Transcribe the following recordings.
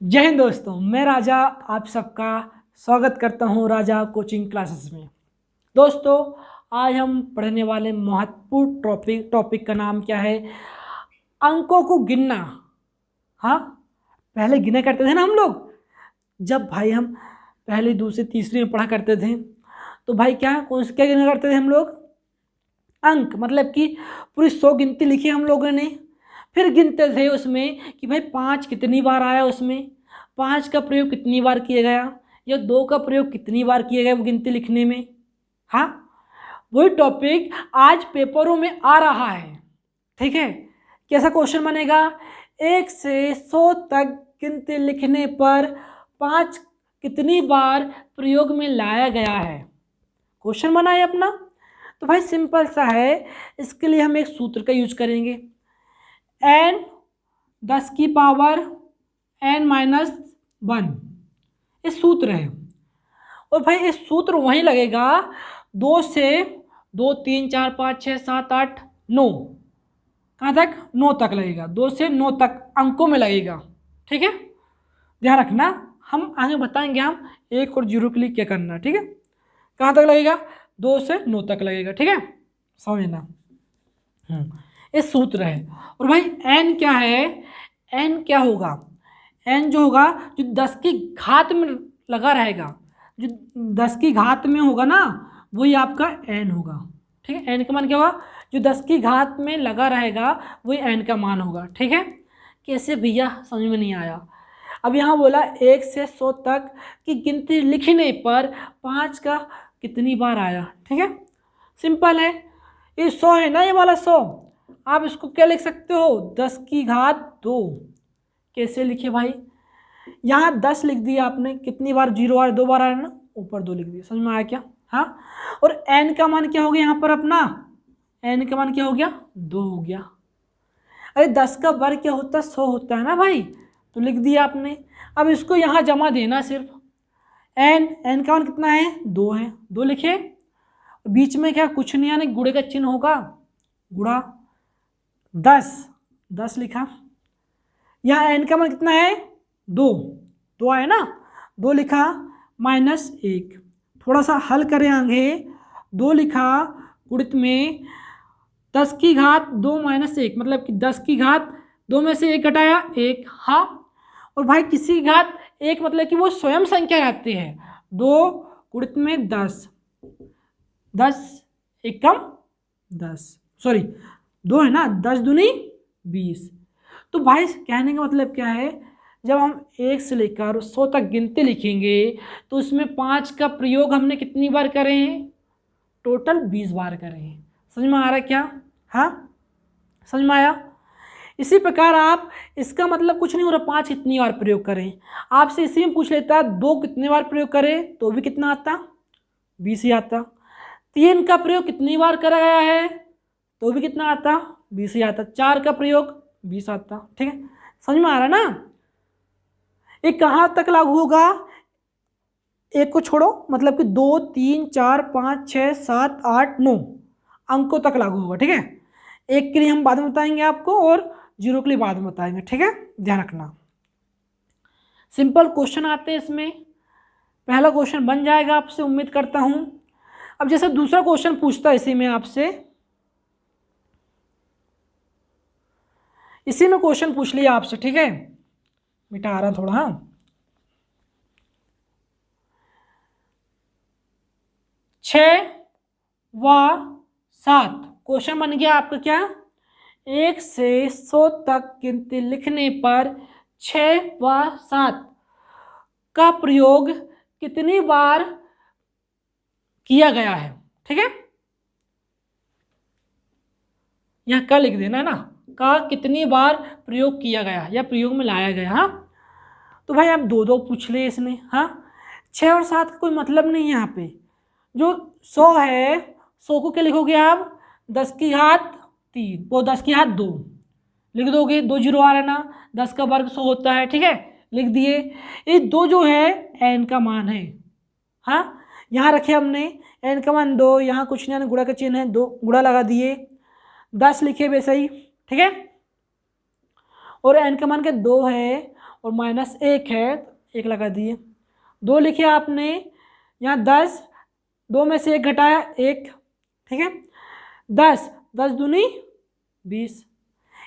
जय हिंद दोस्तों, मैं राजा आप सबका स्वागत करता हूं राजा कोचिंग क्लासेस में। दोस्तों, आज हम पढ़ने वाले महत्वपूर्ण टॉपिक का नाम क्या है? अंकों को गिनना। हाँ, पहले गिना करते थे ना हम लोग। जब भाई हम पहले दूसरे तीसरे में पढ़ा करते थे तो भाई क्या गिना करते थे हम लोग? अंक, मतलब कि पूरी 100 गिनती लिखी हम लोगों ने। फिर गिनते थे उसमें कि भाई 5 कितनी बार आया, उसमें 5 का प्रयोग कितनी बार किया गया, या 2 का प्रयोग कितनी बार किया गया वो गिनती लिखने में। हाँ, वही टॉपिक आज पेपरों में आ रहा है। ठीक है, कैसा क्वेश्चन बनेगा? 1 से 100 तक गिनती लिखने पर 5 कितनी बार प्रयोग में लाया गया है। क्वेश्चन बना है अपना। तो भाई सिंपल सा है, इसके लिए हम एक सूत्र का यूज करेंगे। n 10 की पावर n-1 ये सूत्र है। और भाई इस सूत्र वहीं लगेगा 2 से 2 3 4 5 6 7 8 9, कहाँ तक? 9 तक लगेगा। 2 से 9 तक अंकों में लगेगा। ठीक है, ध्यान रखना, हम आगे बताएंगे हम 1 और 0 के लिए क्या करना। ठीक है, कहाँ तक लगेगा? 2 से 9 तक लगेगा। ठीक है, समझना। ये सूत्र है। और भाई n क्या है? n क्या होगा? n जो होगा, जो 10 की घात में लगा रहेगा, जो 10 की घात में होगा ना, वही आपका n होगा। ठीक है, n का मान क्या होगा? जो 10 की घात में लगा रहेगा वही n का मान होगा। ठीक है, कैसे भैया, समझ में नहीं आया। अब यहाँ बोला 1 से 100 तक की गिनती लिखने पर 5 का कितनी बार आया। ठीक है, सिंपल है। ये 100 है ना, ये वाला 100, आप इसको क्या लिख सकते हो? 10 की घात 2। कैसे लिखे भाई? यहाँ 10 लिख दिया आपने, कितनी बार 0 आया? 2 बार आया ना, ऊपर 2 लिख दिया। समझ में आया क्या? हाँ, और n का मान क्या हो गया यहाँ पर अपना? n का मान क्या हो गया? 2 हो गया। अरे 10 का वर्ग क्या होता है? 100 होता है ना भाई, तो लिख दिया आपने। अब इसको यहाँ जमा देना सिर्फ। n का मान कितना है? 2 है, 2 लिखे। बीच में क्या कुछ नहीं, यानी गुणे का चिन्ह होगा, गुणा 10 लिखा। यहाँ n का मान कितना है? 2 आया ना, 2 लिखा, -1। थोड़ा सा हल करें आगे। 2 लिखा, गुणित में 10 की घात 2 -1, मतलब कि 10 की घात 2 में से 1 घटाया 1। हाँ, और भाई किसी की घात 1 मतलब कि वो स्वयं संख्या रहती है। 2 गुणित में 10, 10 एकम 10, सॉरी 2 है ना, 10 दूनी 20। तो भाई कहने का मतलब क्या है? जब हम 1 से लेकर 100 तक गिनती लिखेंगे तो उसमें 5 का प्रयोग हमने कितनी बार करे हैं? टोटल 20 बार करे हैं। समझ में आ रहा है क्या? हाँ, समझ में आया? इसी प्रकार आप, इसका मतलब कुछ नहीं हो रहा 5 कितनी बार प्रयोग करें। आपसे इसी में पूछ लेता 2 कितने बार प्रयोग करें, तो भी कितना आता? 20 ही आता। 3 का प्रयोग कितनी बार करा गया है, तो भी कितना आता? 20 ही आता। 4 का प्रयोग 20 आता। ठीक है, समझ में आ रहा है ना? ये कहाँ तक लागू होगा? एक को छोड़ो, मतलब कि 2 3 4 5 6 7 8 9 अंकों तक लागू होगा। ठीक है, एक के लिए हम बाद में बताएंगे आपको, और 0 के लिए बाद में बताएंगे। ठीक है, ध्यान रखना। सिंपल क्वेश्चन आते हैं इसमें। पहला क्वेश्चन बन जाएगा आपसे, उम्मीद करता हूं। अब जैसे दूसरा क्वेश्चन पूछता है इसी में आपसे, इसी में क्वेश्चन पूछ लिया आपसे। ठीक है, मिटा रहा थोड़ा। हाँ, 6 व 7 क्वेश्चन बन गया आपका क्या? 1 से 100 तक गिनती लिखने पर 6 व 7 का प्रयोग कितनी बार किया गया है। ठीक है, यहाँ का लिख देना है ना, का कितनी बार प्रयोग किया गया या प्रयोग में लाया गया। हाँ, तो भाई आप 2 पूछ ले इसमें। हाँ, 6 और 7 का कोई मतलब नहीं है यहाँ पे। जो 100 है, 100 को क्या लिखोगे आप? 10 की घात 3, वो 10 की घात 2 लिख दोगे। 2 0 आ रहा है ना, 10 का वर्ग 100 होता है। ठीक है, लिख दिए। ये 2 जो है n का मान है। हाँ, यहाँ रखे हमने n का मान 2, यहाँ कुछ नहीं, गुणा का चिन्ह है, 2 गुणा लगा दिए। 10 लिखे वैसे ही। ठीक है, और n का मान क्या? 2 है, और -1 है तो 1 लगा दिए। 2 लिखे आपने, यहाँ 10, 2 में से 1 घटाया 1, ठीक है। 10 10 दूनी 20।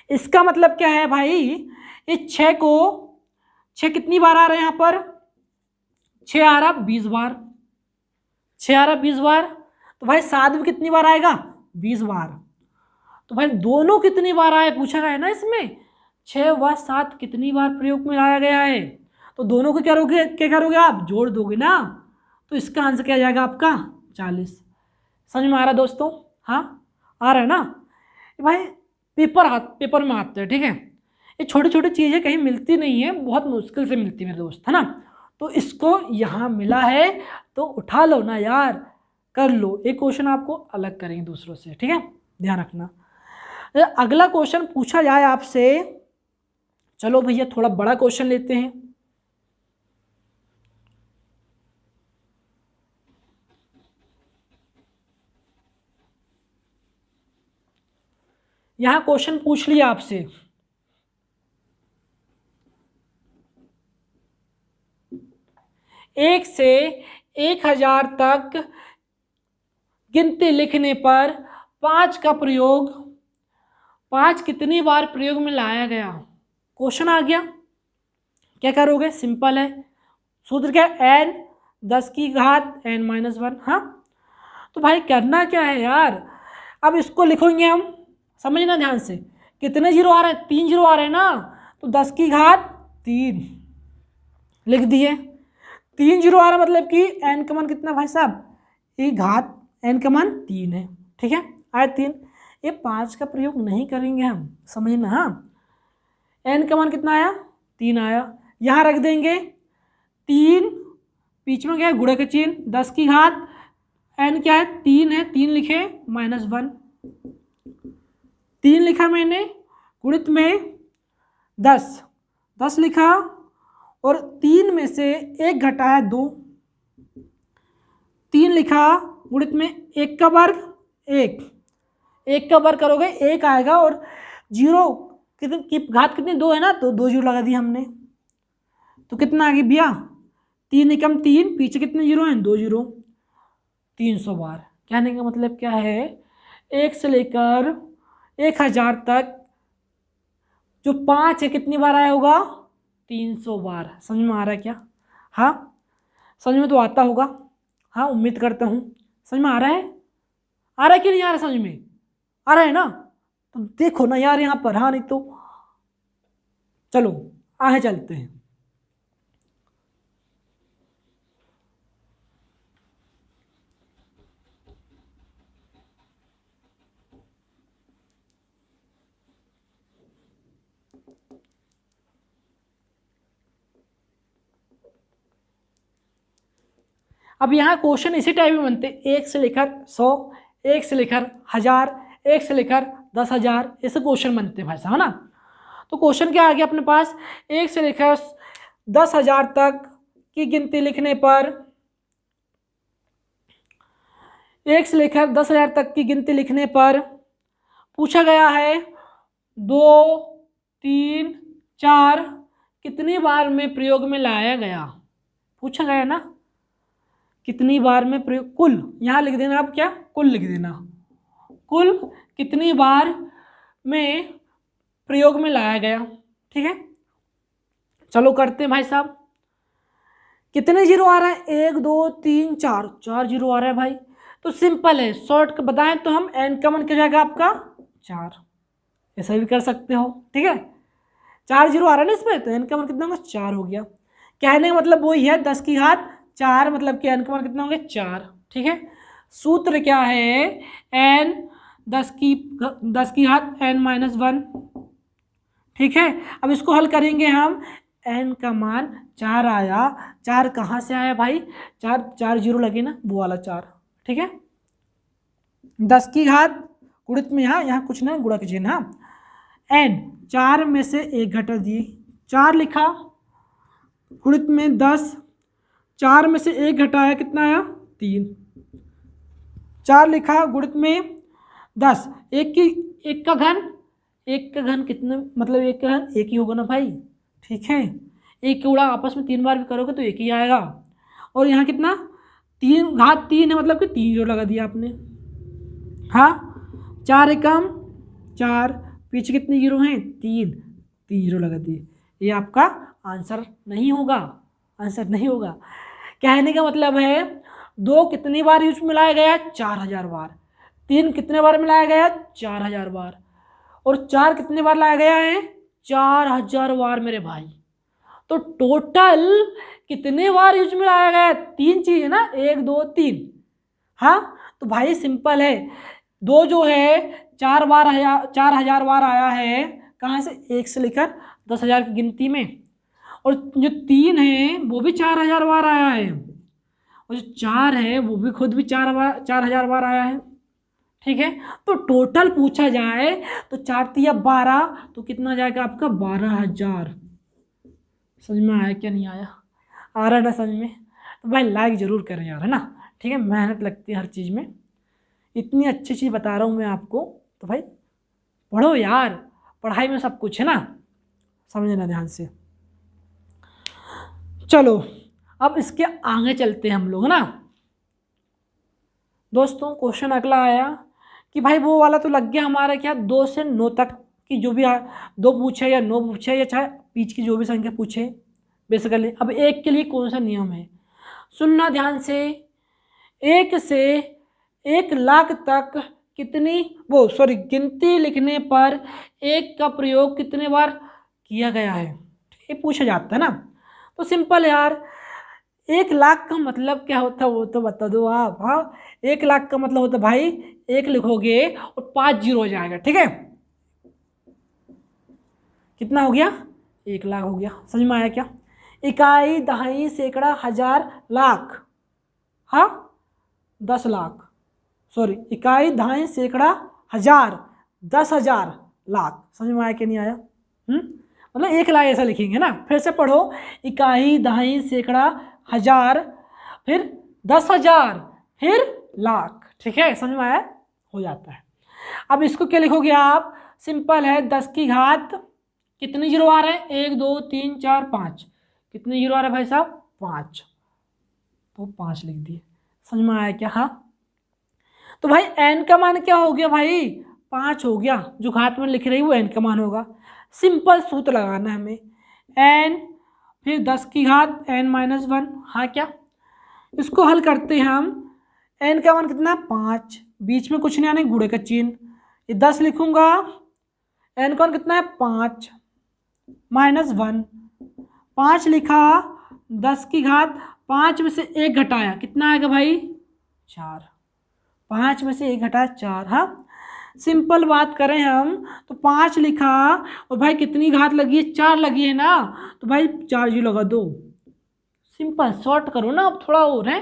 इसका मतलब क्या है भाई, इस 6 को 6 कितनी बार आ रहा है यहाँ पर, 6 आ रहा 20 बार, 6 आ रहा 20 बार। तो भाई 7 भी कितनी बार आएगा, 20 बार। तो भाई दोनों कितनी बार आए पूछा गया है ना इसमें, 6 व 7 कितनी बार प्रयोग में लाया गया है। तो दोनों को क्या करोगे आप, जोड़ दोगे ना। तो इसका आंसर क्या जाएगा आपका 40। समझ में आ रहा दोस्तों, हाँ आ रहा है ना भाई। पेपर में आते हैं, ठीक है। ये छोटी छोटी चीज़ें कहीं मिलती नहीं है, बहुत मुश्किल से मिलती है मेरे दोस्त, है ना। तो इसको यहाँ मिला है तो उठा लो ना यार, कर लो। एक क्वेश्चन आपको अलग करेंगे दूसरों से, ठीक है, ध्यान रखना। अगला क्वेश्चन पूछा जाए आपसे, चलो भैया थोड़ा बड़ा क्वेश्चन लेते हैं। यहां क्वेश्चन पूछ लिया आपसे, एक से 1000 तक गिनती लिखने पर 5 का प्रयोग, 5 कितनी बार प्रयोग में लाया गया। क्वेश्चन आ गया, क्या करोगे, सिंपल है, सूत्र क्या है, n 10 की घात n-1। हाँ तो भाई करना क्या है यार, अब इसको लिखेंगे हम, समझना ध्यान से, कितने जीरो आ रहे हैं, 3 जीरो आ रहे हैं ना, तो 10 की घात 3 लिख दिए। 3 जीरो आ रहा मतलब कि n का मान कितना भाई साहब, ये घात n का मान 3 है, ठीक है, आए 3। ये 5 का प्रयोग नहीं करेंगे हम, समझना। हाँ n का मान कितना आया, 3 आया, यहाँ रख देंगे 3, बीच में क्या है गुणे का चिन्ह, 10 की घात n क्या है 3 है, 3 लिखे -1, 3 लिखा मैंने, गुणित में 10 लिखा, और 3 में से 1 घटाया 2, 3 लिखा, गुणित में 1 का वर्ग 1 का वर्ग करोगे 1 आएगा, और जीरो की घात कितनी 2 है ना, तो 2 जीरो लगा दिया हमने, तो कितना आ गया भैया, 3 एकम 3, पीछे कितने जीरो हैं, 2 जीरो, 300 बार। कहने का मतलब क्या है, 1 से लेकर 1000 तक जो 5 है कितनी बार आया होगा, 300 बार। समझ में आ रहा है क्या, हाँ समझ में तो आता होगा, हाँ उम्मीद करता हूँ समझ में आ रहा है, आ रहा है कि नहीं आ रहा, समझ में आ रहा है ना, तो देखो ना यार यहाँ पर, हाँ नहीं तो चलो आगे चलते हैं। अब यहाँ क्वेश्चन इसी टाइप में बनते, 1 से लेकर 100, 1 से लेकर 1000, 1 से लेकर 10,000, ऐसे क्वेश्चन बनते हैं भाई साहब, है ना। तो क्वेश्चन क्या आ गया अपने पास, 1 से लेकर 10,000 तक की गिनती लिखने पर, 1 से लेकर 10,000 तक की गिनती लिखने पर पूछा गया है 2, 3, 4 कितनी बार में प्रयोग में लाया गया, पूछा गया ना कितनी बार में प्रयोग, कुल यहाँ लिख देना, आप क्या कुल लिख देना, कुल कितनी बार में प्रयोग में लाया गया, ठीक है। चलो करते हैं भाई साहब, कितने जीरो आ रहा है, 1 2 3 4, 4 जीरो आ रहा है भाई। तो सिंपल है, शॉर्ट बताएं तो हम n का मान क्या जाएगा आपका 4, ऐसा भी कर सकते हो, ठीक है। 4 जीरो आ रहा है ना इसमें, तो n का मान कितना होगा 4 हो गया। कहने का मतलब वही है 10 की घात 4, मतलब कि n का मान कितना होगा 4, ठीक है। सूत्र क्या है, n 10 की घात n-1, ठीक है। अब इसको हल करेंगे हम, n का मान 4 आया, 4 कहाँ से आया भाई, 4 जीरो लगे ना, वो वाला 4, ठीक है। 10 की घात गुणित में यहाँ कुछ ना गुणा कीजिए ना, n 4 में से 1 घटा दिए, 4 लिखा, गुणित में 10, 4 में से 1 घटाया कितना आया 3, 4 लिखा, गुणित में 10, 1 का घन, 1 का घन कितना, मतलब 1 का घन 1 ही होगा ना भाई, ठीक है। एक के गुणा आपस में 3 बार भी करोगे तो एक ही आएगा। और यहाँ कितना 3 घात 3 है, मतलब कि 3 जीरो लगा दिया आपने। हाँ 4 एकम 4, पीछे कितने जीरो हैं 3 जीरो लगा दिए। ये आपका आंसर नहीं होगा, आंसर नहीं होगा। कहने का मतलब है 2 कितनी बार यूज में लाया गया 4000 बार, 3 कितने बार में लाया गया 4000 बार, और 4 कितने बार लाया गया है 4000 बार मेरे भाई। तो टोटल कितने बार यूज में लाया गया है, 3 चीज है ना, 1 2 3। हाँ तो भाई सिंपल है, 2 जो है 4000 बार आया है कहाँ से, 1 से लेकर 10,000 की गिनती में, और जो 3 है वो भी 4000 बार आया है, और जो 4 है वो भी खुद भी 4000 बार आया है। ठीक है, तो टोटल पूछा जाए तो 4 तिया 12, तो कितना जाएगा आपका 12,000। समझ में आया क्या, नहीं आया, आ रहा है ना समझ में। तो भाई लाइक ज़रूर करें यार, है ना। ठीक है, मेहनत लगती है हर चीज़ में, इतनी अच्छी चीज़ बता रहा हूँ मैं आपको, तो भाई पढ़ो यार, पढ़ाई में सब कुछ है ना, समझना ध्यान से। चलो अब इसके आगे चलते हैं हम लोग, है ना दोस्तों। क्वेश्चन अगला आया कि भाई वो वाला तो लग गया हमारा क्या, 2 से 9 तक की जो भी 2 पूछे या 9 पूछे या चाहे बीच की जो भी संख्या पूछे बेसिकली। अब 1 के लिए कौन सा नियम है, सुनना ध्यान से। 1 से 1,00,000 तक कितनी गिनती लिखने पर 1 का प्रयोग कितने बार किया गया है, ये पूछा जाता है ना। तो सिंपल यार, 1,00,000 का मतलब क्या होता है वो तो बता दो आप। हाँ 1,00,000 का मतलब होता है भाई 1 लिखोगे और 5 जीरो हो जाएगा। ठीक है, कितना हो गया 1,00,000 हो गया। समझ में आया क्या, इकाई दहाई सैकड़ा हजार लाख, हाँ 10 लाख, इकाई दहाई सैकड़ा हजार 10,000 लाख। समझ में आया कि नहीं आया, मतलब 1,00,000 ऐसा लिखेंगे ना। फिर से पढ़ो, इकाई दहाई सैकड़ा हजार, फिर 10,000, फिर लाख। ठीक है, समझ में आया, हो जाता है। अब इसको क्या लिखोगे आप, सिंपल है, 10 की घात कितने जीरो आ रहे हैं, 1 2 3 4 5, कितने जीरो आ रहे हैं भाई साहब 5, तो 5 लिख दिए। समझ में आया क्या, हाँ। तो भाई n का मान क्या हो गया भाई 5 हो गया, जो घात में लिख रही वो n का मान होगा। सिंपल सूत्र लगाना है हमें, n फिर 10 की घात n-1। हाँ क्या, इसको हल करते हैं हम, n का मान कितना 5, बीच में कुछ नहीं आने गुणे का चिन्ह, ये 10 लिखूंगा, n का मान कितना है 5 -1, 5 लिखा, 10 की घात 5 में से 1 घटाया, कितना आएगा भाई 4, 5 में से 1 घटाया 4। हाँ सिंपल बात करें हम तो 5 लिखा, और भाई कितनी घात लगी है 4 लगी है ना, तो भाई 4 जी लगा दो। सिंपल शॉर्ट करो ना, अब थोड़ा और है,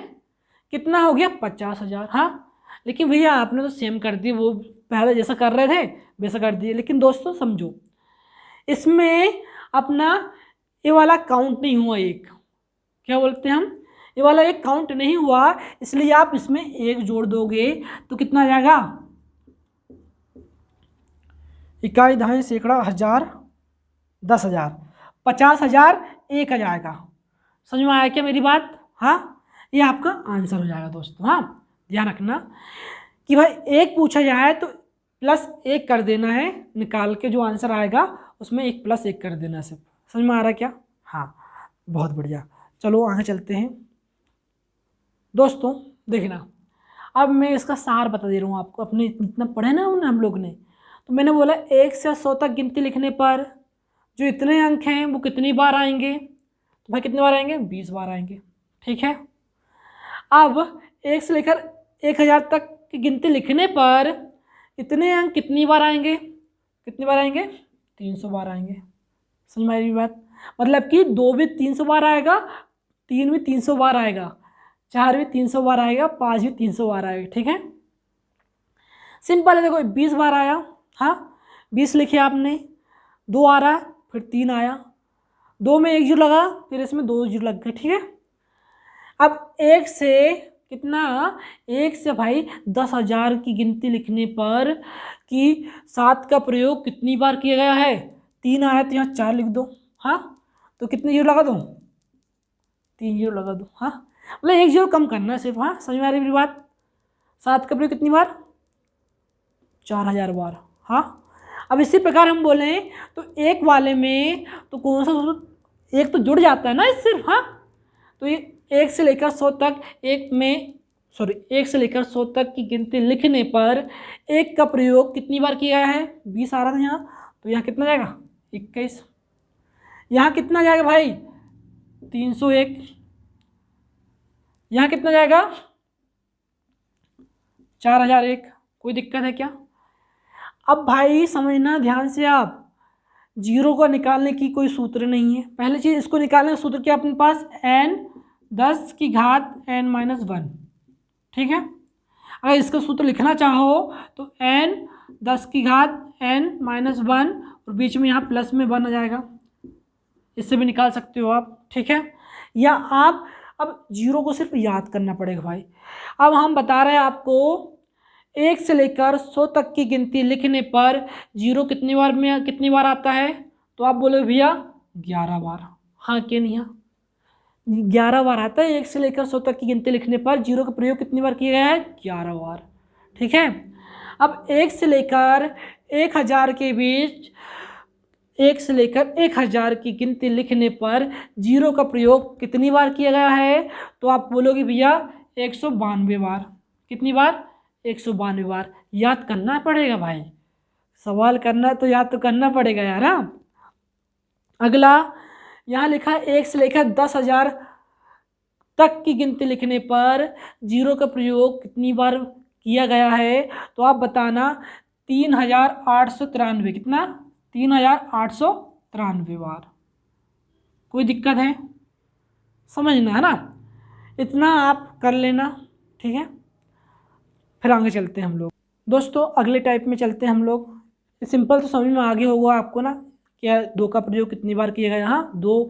कितना हो गया 50,000। हाँ लेकिन भैया आपने तो सेम कर दी, वो पहले जैसा कर रहे थे वैसा कर दिए। लेकिन दोस्तों समझो, इसमें अपना ये वाला काउंट नहीं हुआ, एक क्या बोलते हैं हम, ये वाला एक काउंट नहीं हुआ, इसलिए आप इसमें 1 जोड़ दोगे तो कितना आ जाएगा, इकाई दहाई सैकड़ा हजार 10,000, 50,000 1 आ जाएगा। समझ में आया क्या मेरी बात, हाँ ये आपका आंसर हो जाएगा दोस्तों। हाँ ध्यान रखना कि भाई 1 पूछा जाए तो +1 कर देना है, निकाल के जो आंसर आएगा उसमें 1 + 1 कर देना सिर्फ। समझ में आ रहा है क्या, हाँ बहुत बढ़िया। चलो आगे चलते हैं दोस्तों। देखना, अब मैं इसका सार बता दे रहा हूँ आपको, अपने इतना पढ़े ना हम लोग ने, तो मैंने बोला 1 से 100 तक गिनती लिखने पर जो इतने अंक हैं वो कितनी बार आएंगे, तो भाई कितने बार आएंगे 20 बार आएंगे। ठीक है, अब 1 से लेकर 1,000 तक की गिनती लिखने पर इतने अंक कितनी बार आएंगे, 300 बार आएंगे। समझ में आई बात, मतलब कि 2 भी 300 बार आएगा, 3 भी 300 बार आएगा, 4 भी 300 बार आएगा, 5 भी 300 बार आएगा। ठीक है, सिंपल है। देखो 20 बार आया, हाँ 20 लिखे आपने, 2 आ रहा, फिर 3 आया, 2 में 1 जीरो लगा, फिर इसमें 2 जीरो लग गए। ठीक है, अब 1 से कितना, 1 से भाई 10,000 की गिनती लिखने पर कि 7 का प्रयोग कितनी बार किया गया है, 3 आया तो यहाँ 4 लिख दो। हाँ तो कितने जीरो लगा दूँ, 3 जीरो लगा दूँ। हाँ मतलब 1 जीरो कम करना है सिर्फ। हाँ समझ में आ रही मेरी बात। 7 का प्रयोग कितनी बार, 4000 बार। हाँ अब इसी प्रकार हम बोलें तो एक वाले में तो कौन सा एक तो जुड़ जाता है ना इस सिर्फ। हाँ तो ये 1 से लेकर 100 तक एक में 1 से लेकर 100 तक की गिनती लिखने पर एक का प्रयोग कितनी बार किया गया है, 20 आ रहा था यहाँ, तो यहाँ कितना जाएगा 21। यहाँ कितना जाएगा भाई 301। यहाँ कितना जाएगा 4001। कोई दिक्कत है क्या। अब भाई समझना ध्यान से आप, जीरो को निकालने की कोई सूत्र नहीं है। पहली चीज़ इसको निकालने का सूत्र क्या अपने पास, n 10 की घात n-1। ठीक है, अगर इसका सूत्र लिखना चाहो तो n 10 की घात n-1 और बीच में यहाँ प्लस में 1 आ जाएगा, इससे भी निकाल सकते हो आप। ठीक है, या आप अब जीरो को सिर्फ याद करना पड़ेगा भाई। अब हम बता रहे हैं आपको 1 से लेकर 100 तक की गिनती लिखने पर जीरो कितनी बार आता है, तो आप बोले भैया 11 बार। हाँ कि नहीं, हाँ 11 बार आता है। 1 से लेकर 100 तक की गिनती लिखने पर जीरो का प्रयोग कितनी बार किया गया है, 11 बार। ठीक है, अब 1 से लेकर 1000 के बीच 1 से लेकर 1000 की गिनती लिखने पर जीरो का प्रयोग कितनी बार किया गया है, तो आप बोलोगे भैया 192 बार। कितनी बार, 192 बार। याद करना पड़ेगा भाई, सवाल करना तो याद तो करना पड़ेगा यार। हाँ अगला यहाँ लिखा है 1 से लेकर 10,000 तक की गिनती लिखने पर जीरो का प्रयोग कितनी बार किया गया है, तो आप बताना 3893। कितना, 3893 बार। कोई दिक्कत है, समझना है ना, इतना आप कर लेना। ठीक है, फिर आगे चलते हैं हम लोग। दोस्तों अगले टाइप में चलते हैं हम लोग। सिंपल तो समझ में आगे होगा आपको ना, क्या 2 का प्रयोग कितनी बार किया गया। हाँ 2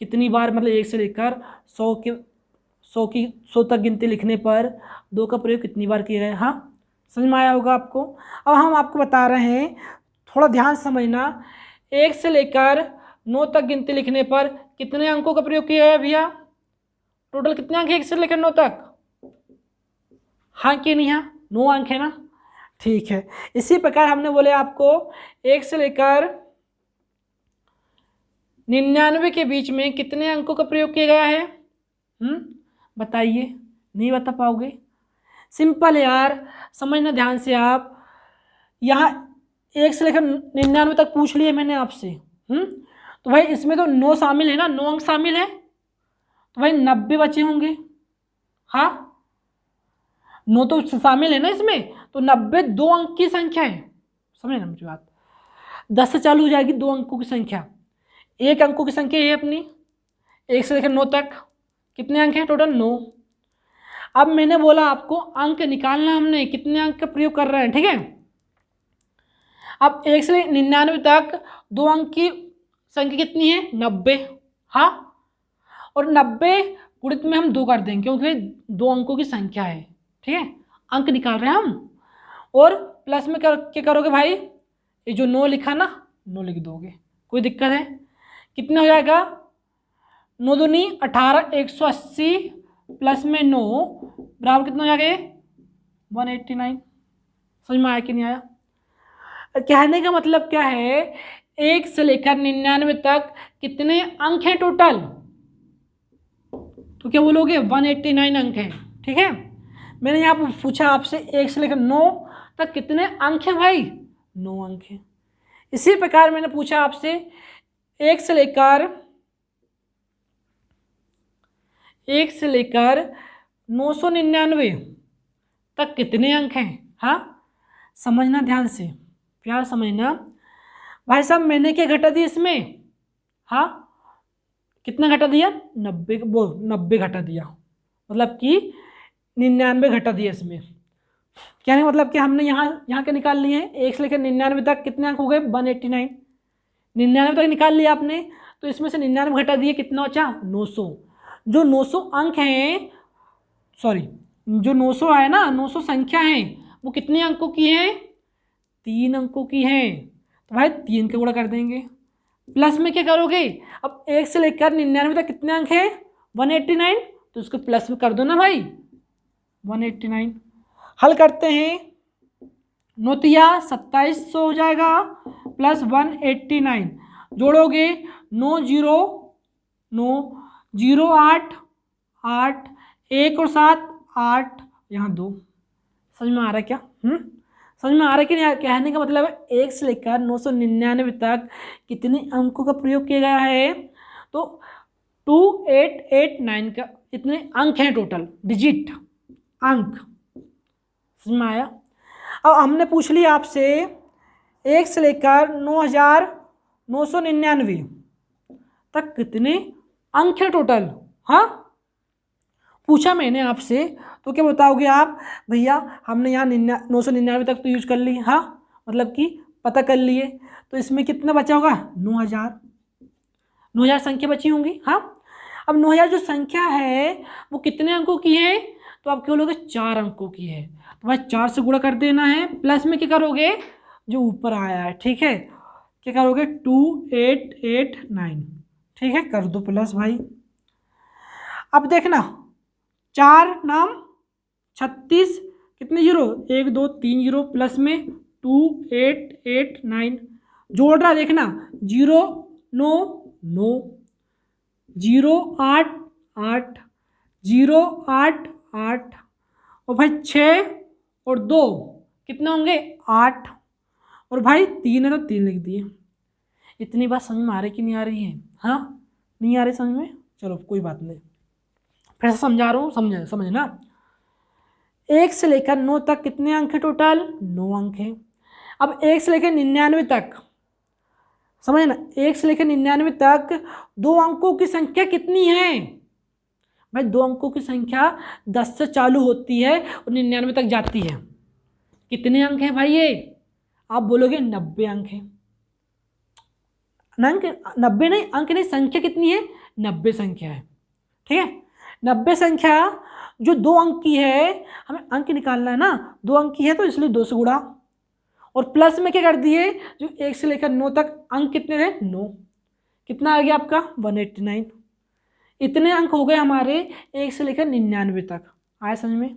कितनी बार, मतलब 1 से लेकर 100 तक गिनती लिखने पर 2 का प्रयोग कितनी बार किया गया। हाँ समझ में आया होगा आपको। अब हम आपको बता रहे हैं, थोड़ा ध्यान समझना, 1 से लेकर 9 तक गिनती लिखने पर कितने अंकों का प्रयोग किया गया भैया, टोटल कितने अंक है 1 से लेकर 9 तक। हाँ कि नहीं, हाँ 9 अंक है ना। ठीक है, इसी प्रकार हमने बोले आपको 1 से लेकर 99 के बीच में कितने अंकों का प्रयोग किया गया है। बताइए, नहीं बता पाओगे। सिंपल यार, समझना ध्यान से आप। यहाँ 1 से लेकर 99 तक पूछ लिए मैंने आपसे। तो भाई इसमें तो 9 शामिल है ना, 9 अंक शामिल है, तो भाई 90 बचे होंगे। हाँ 9 तो शामिल है ना इसमें, तो 90 2 अंक की संख्या है। समझे ना मेरी बात। 10 से चालू हो जाएगी 2 अंकों की संख्या, 1 अंकों की संख्या है अपनी। 1 से लेकर 9 तक कितने अंक हैं, टोटल 9। अब मैंने बोला आपको अंक निकालना, हमने कितने अंक का प्रयोग कर रहे हैं। ठीक है, अब 1 से 99 तक 2 अंक की संख्या कितनी है, 90। हाँ और 90 गुणित में हम 2 कर देंगे, क्योंकि 2 अंकों की संख्या है। ठीक है, अंक निकाल रहे हैं हम, और प्लस में क्या करोगे भाई, ये जो 9 लिखा ना, 9 लिख दोगे। कोई दिक्कत है, कितना हो जाएगा, 9 दूनी 18, 180 प्लस में 9 बराबर कितना हो जाएगा, 189। समझ में आया कि नहीं आया। कहने का मतलब क्या है, 1 से लेकर 99 तक कितने अंक हैं टोटल, तो क्या बोलोगे 189 अंक हैं। ठीक है, मैंने यहाँ पर पूछा आपसे 1 से लेकर 9 तक कितने अंक हैं भाई, 9 अंक हैं। इसी प्रकार मैंने पूछा आपसे 1 से लेकर 999 तक कितने अंक हैं। हाँ समझना ध्यान से, प्यार समझना भाई साहब। मैंने क्या घटा दिया इसमें, हाँ कितना घटा दिया, 90 घटा दिया, मतलब कि 99 घटा दिया इसमें। कहने का मतलब कि हमने यहाँ क्या निकाल लिए हैं, 1 से लेकर 99 तक कितने अंक हो गए, 189। 99 तक निकाल लिया आपने, तो इसमें से 99 घटा दिए, कितना बचा, 900। जो 900 अंक हैं, सॉरी जो 900 आए ना, 900 संख्या है, वो कितने अंकों की है, 3 अंकों की है। तो भाई 3 का गुणा कर देंगे, प्लस में क्या करोगे, अब 1 से लेकर 99 तक कितने अंक है 189, तो उसको प्लस में कर दो ना भाई 189। हल करते हैं, नोतिया 2700 हो जाएगा प्लस 189, जोड़ोगे 9 जीरो 9 जीरो 8 8 1 और 7 8, यहाँ 2। समझ में आ रहा है क्या? समझ में आ रहा है कि नहीं? कहने का मतलब है 1 से लेकर 999 तक कितने अंकों का प्रयोग किया गया है, तो 2889 का इतने अंक हैं टोटल, डिजिट अंक। समझ में आया? अब हमने पूछ लिया आपसे 1 से लेकर 9999 तक कितने अंक हैं टोटल। हाँ, पूछा मैंने आपसे, तो क्या बताओगे आप, भैया हमने यहाँ 999 तक तो यूज कर ली, हाँ मतलब कि पता कर लिए, तो इसमें कितना बचा होगा 9000 संख्या बची होंगी। हाँ, अब 9000 जो संख्या है वो कितने अंकों की है, तो आप क्या बोलोगे 4 अंकों की है, तो भाई 4 से गुणा कर देना है, प्लस में क्या करोगे जो ऊपर आया है, ठीक है, क्या करोगे 2889, ठीक है, कर दो प्लस भाई। अब देखना 4 नाम 36 कितने जीरो 1 2 3 जीरो प्लस में 2889, जोड़ रहा देखना 0 9 9 0 8 8 0 8 8 और भाई 6 और 2 कितने होंगे 8, और भाई 3 है तो 3 लिख दिए। इतनी बात समझ में आ रही कि नहीं आ रही है? हाँ, नहीं आ रही समझ में, चलो कोई बात नहीं, फिर से समझा रहा हूँ, समझना। 1 से लेकर 9 तक कितने अंक है टोटल 9 अंक हैं। अब 1 से लेकर 99 तक समझ ना, 1 से लेकर 99 तक 2 अंकों की संख्या कितनी है भाई, 2 अंकों की संख्या 10 से चालू होती है और 99 तक जाती है। कितने अंक हैं भाई ये, आप बोलोगे 90 अंक हैं। अंक 90 नहीं, अंक नहीं, संख्या कितनी है 90 संख्या है, ठीक है। 90 संख्या जो 2 अंक की है, हमें अंक निकालना है ना, 2 अंक की है तो इसलिए 2 से गुणा, और प्लस में क्या कर दिए जो 1 से लेकर 9 तक अंक कितने थे 9, कितना आ गया आपका 189। इतने अंक हो गए हमारे 1 से लेकर 99 तक, आया समझ में।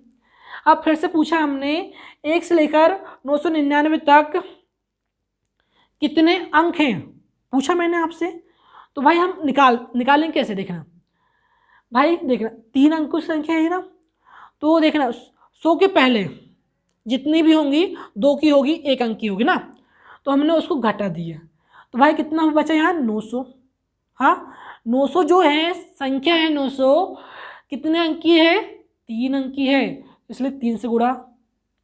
अब फिर से पूछा हमने 1 से लेकर 999 तक कितने अंक हैं, पूछा मैंने आपसे, तो भाई हम निकालेंगे कैसे, देखना भाई, देखना 3 अंक की संख्या है ना, तो देखना 100 के पहले जितनी भी होंगी 2 की होगी 1 अंक की होगी ना, तो हमने उसको घटा दिया, तो भाई कितना बचा यहाँ 900। हाँ, 900 जो है संख्या है 900 कितने अंक की है 3 अंक की है, इसलिए 3 से गुणा।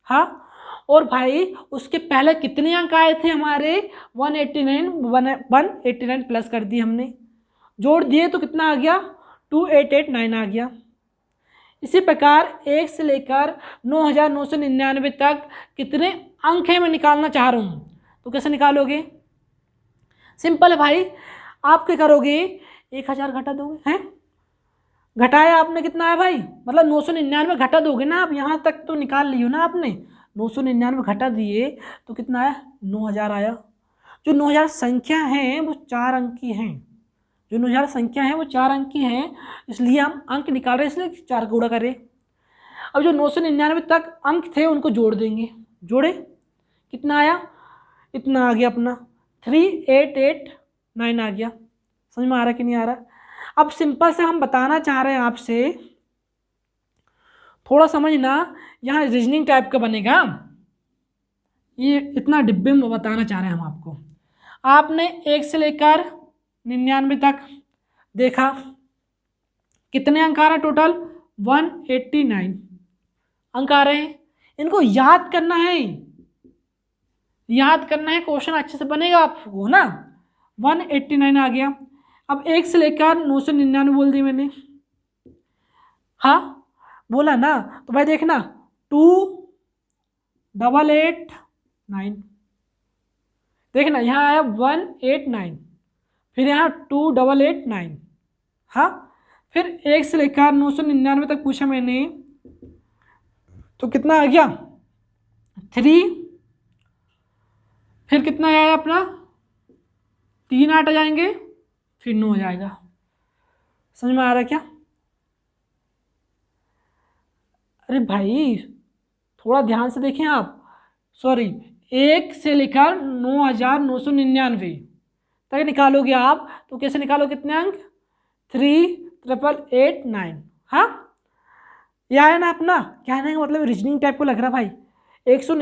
हाँ, और भाई उसके पहले कितने अंक आए थे हमारे 189 प्लस कर दिए हमने, जोड़ दिए तो कितना आ गया 2889 आ गया। इसी प्रकार 1 से लेकर 9999 तक कितने अंक हैं मैं निकालना चाह रहा हूँ, तो कैसे निकालोगे, सिंपल है भाई, आप क्या करोगे 1000 घटा दोगे, हैं घटाया आपने कितना है भाई, मतलब 999 घटा दोगे ना, आप यहाँ तक तो निकाल लियो ना आपने, 999 घटा दिए तो कितना आया 9000 आया। जो 9000 संख्या हैं वो 4 अंक की हैं, जो 9000 संख्या है वो 4 अंक की हैं, इसलिए हम अंक निकाल रहे हैं, इसलिए 4 गुणा करें। अब जो 999 तक अंक थे उनको जोड़ देंगे, जोड़े कितना आया, इतना आ गया अपना 3889 आ गया। समझ में आ रहा है कि नहीं आ रहा? अब सिंपल से हम बताना चाह रहे हैं आपसे, थोड़ा समझना, यहाँ रीजनिंग टाइप का बनेगा, ये इतना डिब्बे में बताना चाह रहे हैं हम आपको। आपने 1 से लेकर 99 तक देखा कितने अंक आ रहे हैं टोटल 189 अंक आ रहे हैं, इनको याद करना है, याद करना है, क्वेश्चन अच्छे से बनेगा आपको ना। 189 आ गया। अब 1 से लेकर 999 बोल दी मैंने, हाँ बोला ना, तो भाई देखना 2889, देखना यहाँ आया 189, फिर यहाँ 2889, हाँ, फिर 1 से लेकर 999 तक पूछा मैंने, तो कितना आ गया 3, फिर कितना आया अपना 3 8 आ जाएंगे, फिर 9 हो जाएगा। समझ में आ रहा है क्या? अरे भाई थोड़ा ध्यान से देखें आप। सॉरी, 1 से लेकर 9999 तक निकालोगे आप तो कैसे निकालो कितने अंक? 38889। हाँ, यह है ना अपना कहने का मतलब रीजनिंग टाइप को लग रहा भाई। 1 से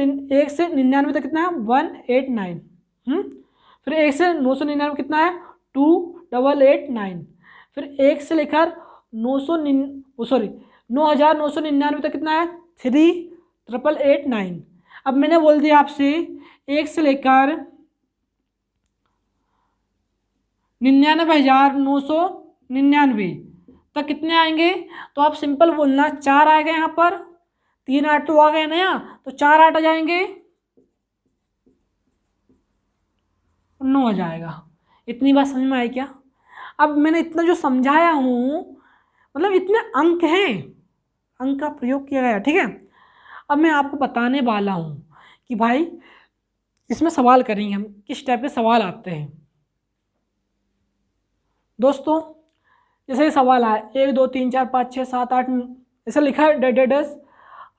99 तक कितना है? 189। फिर 1 से 999 कितना है? 2889। फिर 1 से लेकर 9999 तक कितना है? 3889। अब मैंने बोल दिया आपसे 1 से लेकर 99,999 तक कितने आएंगे? तो आप सिंपल बोलना 4 आएगा यहाँ पर, 3 8 तो आ गए ना यहाँ, तो 4 8 आ जाएंगे, 9 आ जाएगा। इतनी बात समझ में आई क्या? अब मैंने इतना जो समझाया हूँ मतलब इतने अंक हैं, अंक का प्रयोग किया गया, ठीक है। अब मैं आपको बताने वाला हूँ कि भाई इसमें सवाल करेंगे हम, किस टाइप के सवाल आते हैं। दोस्तों जैसे सवाल आए 1 2 3 4 5 6 7 8 ऐसा लिखा है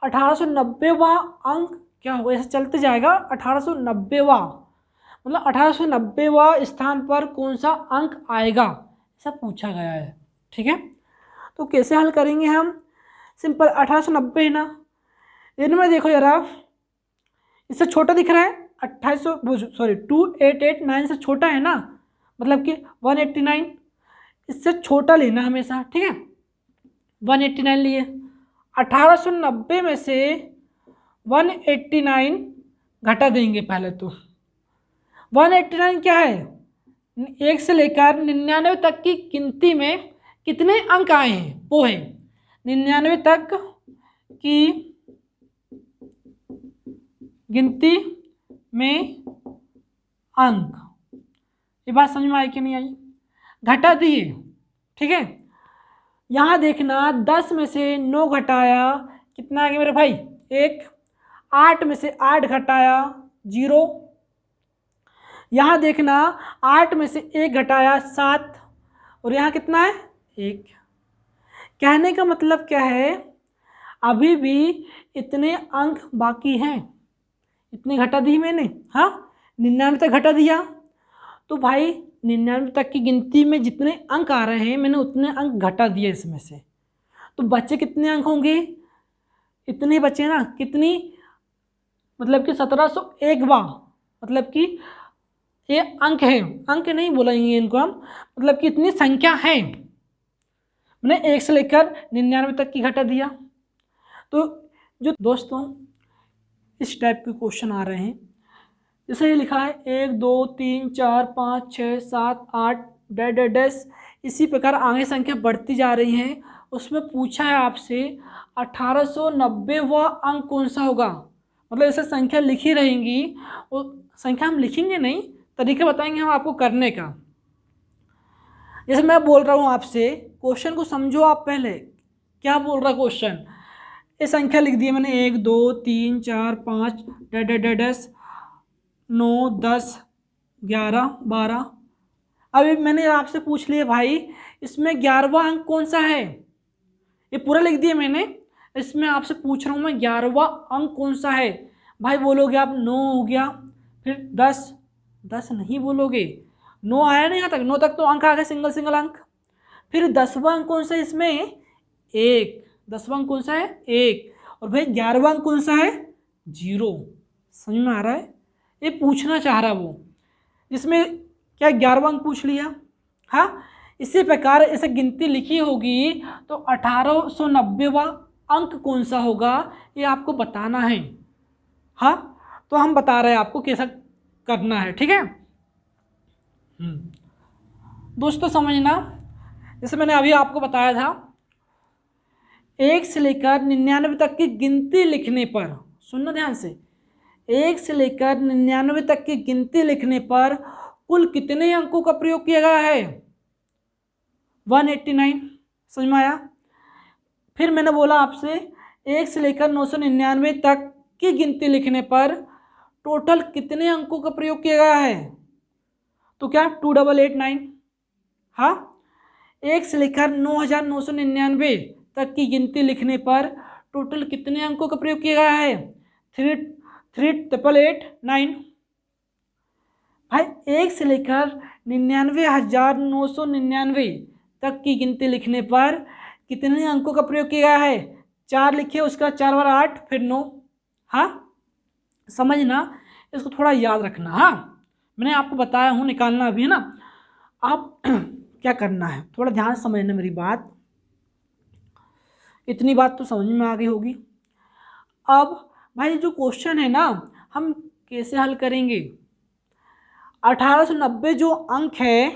1890वां अंक क्या होगा, ऐसे चलते जाएगा। 1890वां मतलब 1890वां स्थान पर कौन सा अंक आएगा, ऐसा पूछा गया है, ठीक है। तो कैसे हल करेंगे हम? सिंपल 1890 है ना, इनमें देखो जरा, इससे छोटा दिख रहा है 2889 से छोटा है ना, मतलब कि 189, इससे छोटा लेना हमेशा, ठीक है। 189 लिए, 1890 में से 189 घटा देंगे पहले तो। 189 क्या है? 1 से लेकर 99 तक की गिनती में कितने अंक आए हैं वो है 99 तक की गिनती में अंक। ये बात समझ में आई कि नहीं आई? घटा दिए, ठीक है। यहाँ देखना 10 में से 9 घटाया कितना आ गया मेरे भाई? 1। 8 में से 8 घटाया 0। यहाँ देखना 8 में से 1 घटाया 7, और यहाँ कितना है? 1। कहने का मतलब क्या है, अभी भी इतने अंक बाकी हैं, इतने घटा दी मैंने। हाँ, 99 तक घटा दिया, तो भाई 99 तक की गिनती में जितने अंक आ रहे हैं मैंने उतने अंक घटा दिए इसमें से, तो बच्चे कितने अंक होंगे? इतने बचे ना, कितनी मतलब कि 1701वां, मतलब कि ये अंक है, अंक नहीं बोलेंगे इनको हम, मतलब कि इतनी संख्या है। मैंने 1 से लेकर 99 तक की घटा दिया। तो जो दोस्तों इस टाइप के क्वेश्चन आ रहे हैं, जैसे ये लिखा है 1 2 3 4 5 6 7 8 डैश, इसी प्रकार आगे संख्या बढ़ती जा रही है। उसमें पूछा है आपसे 1890वां अंक कौन सा होगा, मतलब ऐसे संख्या लिखी रहेंगी, वो संख्या हम लिखेंगे नहीं, तरीका बताएंगे हम आपको करने का। जैसे मैं बोल रहा हूँ आपसे, क्वेश्चन को समझो आप पहले, क्या बोल रहा क्वेश्चन। ये संख्या लिख दी है मैंने 1 2 3 4 5 डैश 9 10 11 12। अभी मैंने आपसे पूछ लिया भाई इसमें 11वां अंक कौन सा है, ये पूरा लिख दिया मैंने। इसमें आपसे पूछ रहा हूँ मैं 11वां अंक कौन सा है। भाई बोलोगे आप 9 हो गया, फिर 10 नहीं बोलोगे, 9 आया ना यहाँ तक, 9 तक तो अंक आ गए, सिंगल अंक। फिर 10वां अंक कौन सा है इसमें? 1। 10वां अंक कौन सा है? 1। और भाई 11वां अंक कौन सा है? 0। समझ में आ रहा है? ये पूछना चाह रहा वो, इसमें क्या 11वां अंक पूछ लिया। हाँ, इसी प्रकार ऐसे गिनती लिखी होगी तो 1890वां अंक कौन सा होगा ये आपको बताना है। हाँ, तो हम बता रहे हैं आपको कैसा करना है, ठीक है। दोस्तों समझना, जैसे मैंने अभी आपको बताया था 1 से लेकर 99 तक की गिनती लिखने पर, सुनना ध्यान से, 1 से लेकर 99 तक की गिनती लिखने पर कुल कितने अंकों का प्रयोग किया गया है? 189। समझ में आया? फिर मैंने बोला आपसे 1 से लेकर 999 तक की गिनती लिखने पर टोटल कितने अंकों का प्रयोग किया गया है? तो क्या 2889। हाँ, 1 से लेकर 9999 तक की गिनती लिखने पर टोटल कितने अंकों का प्रयोग किया गया है? 38889। भाई 1 से लेकर 99,999 तक की गिनती लिखने पर कितने अंकों का प्रयोग किया गया है? 4 लिखे, उसका 4 बार 8, फिर 9। हाँ, समझना, इसको थोड़ा याद रखना। हाँ, मैंने आपको बताया हूँ, निकालना अभी है ना। आप क्या करना है, थोड़ा ध्यान से समझना मेरी बात। इतनी बात तो समझ में आ गई होगी। अब भाई जो क्वेश्चन है ना, हम कैसे हल करेंगे? 1890 जो अंक है,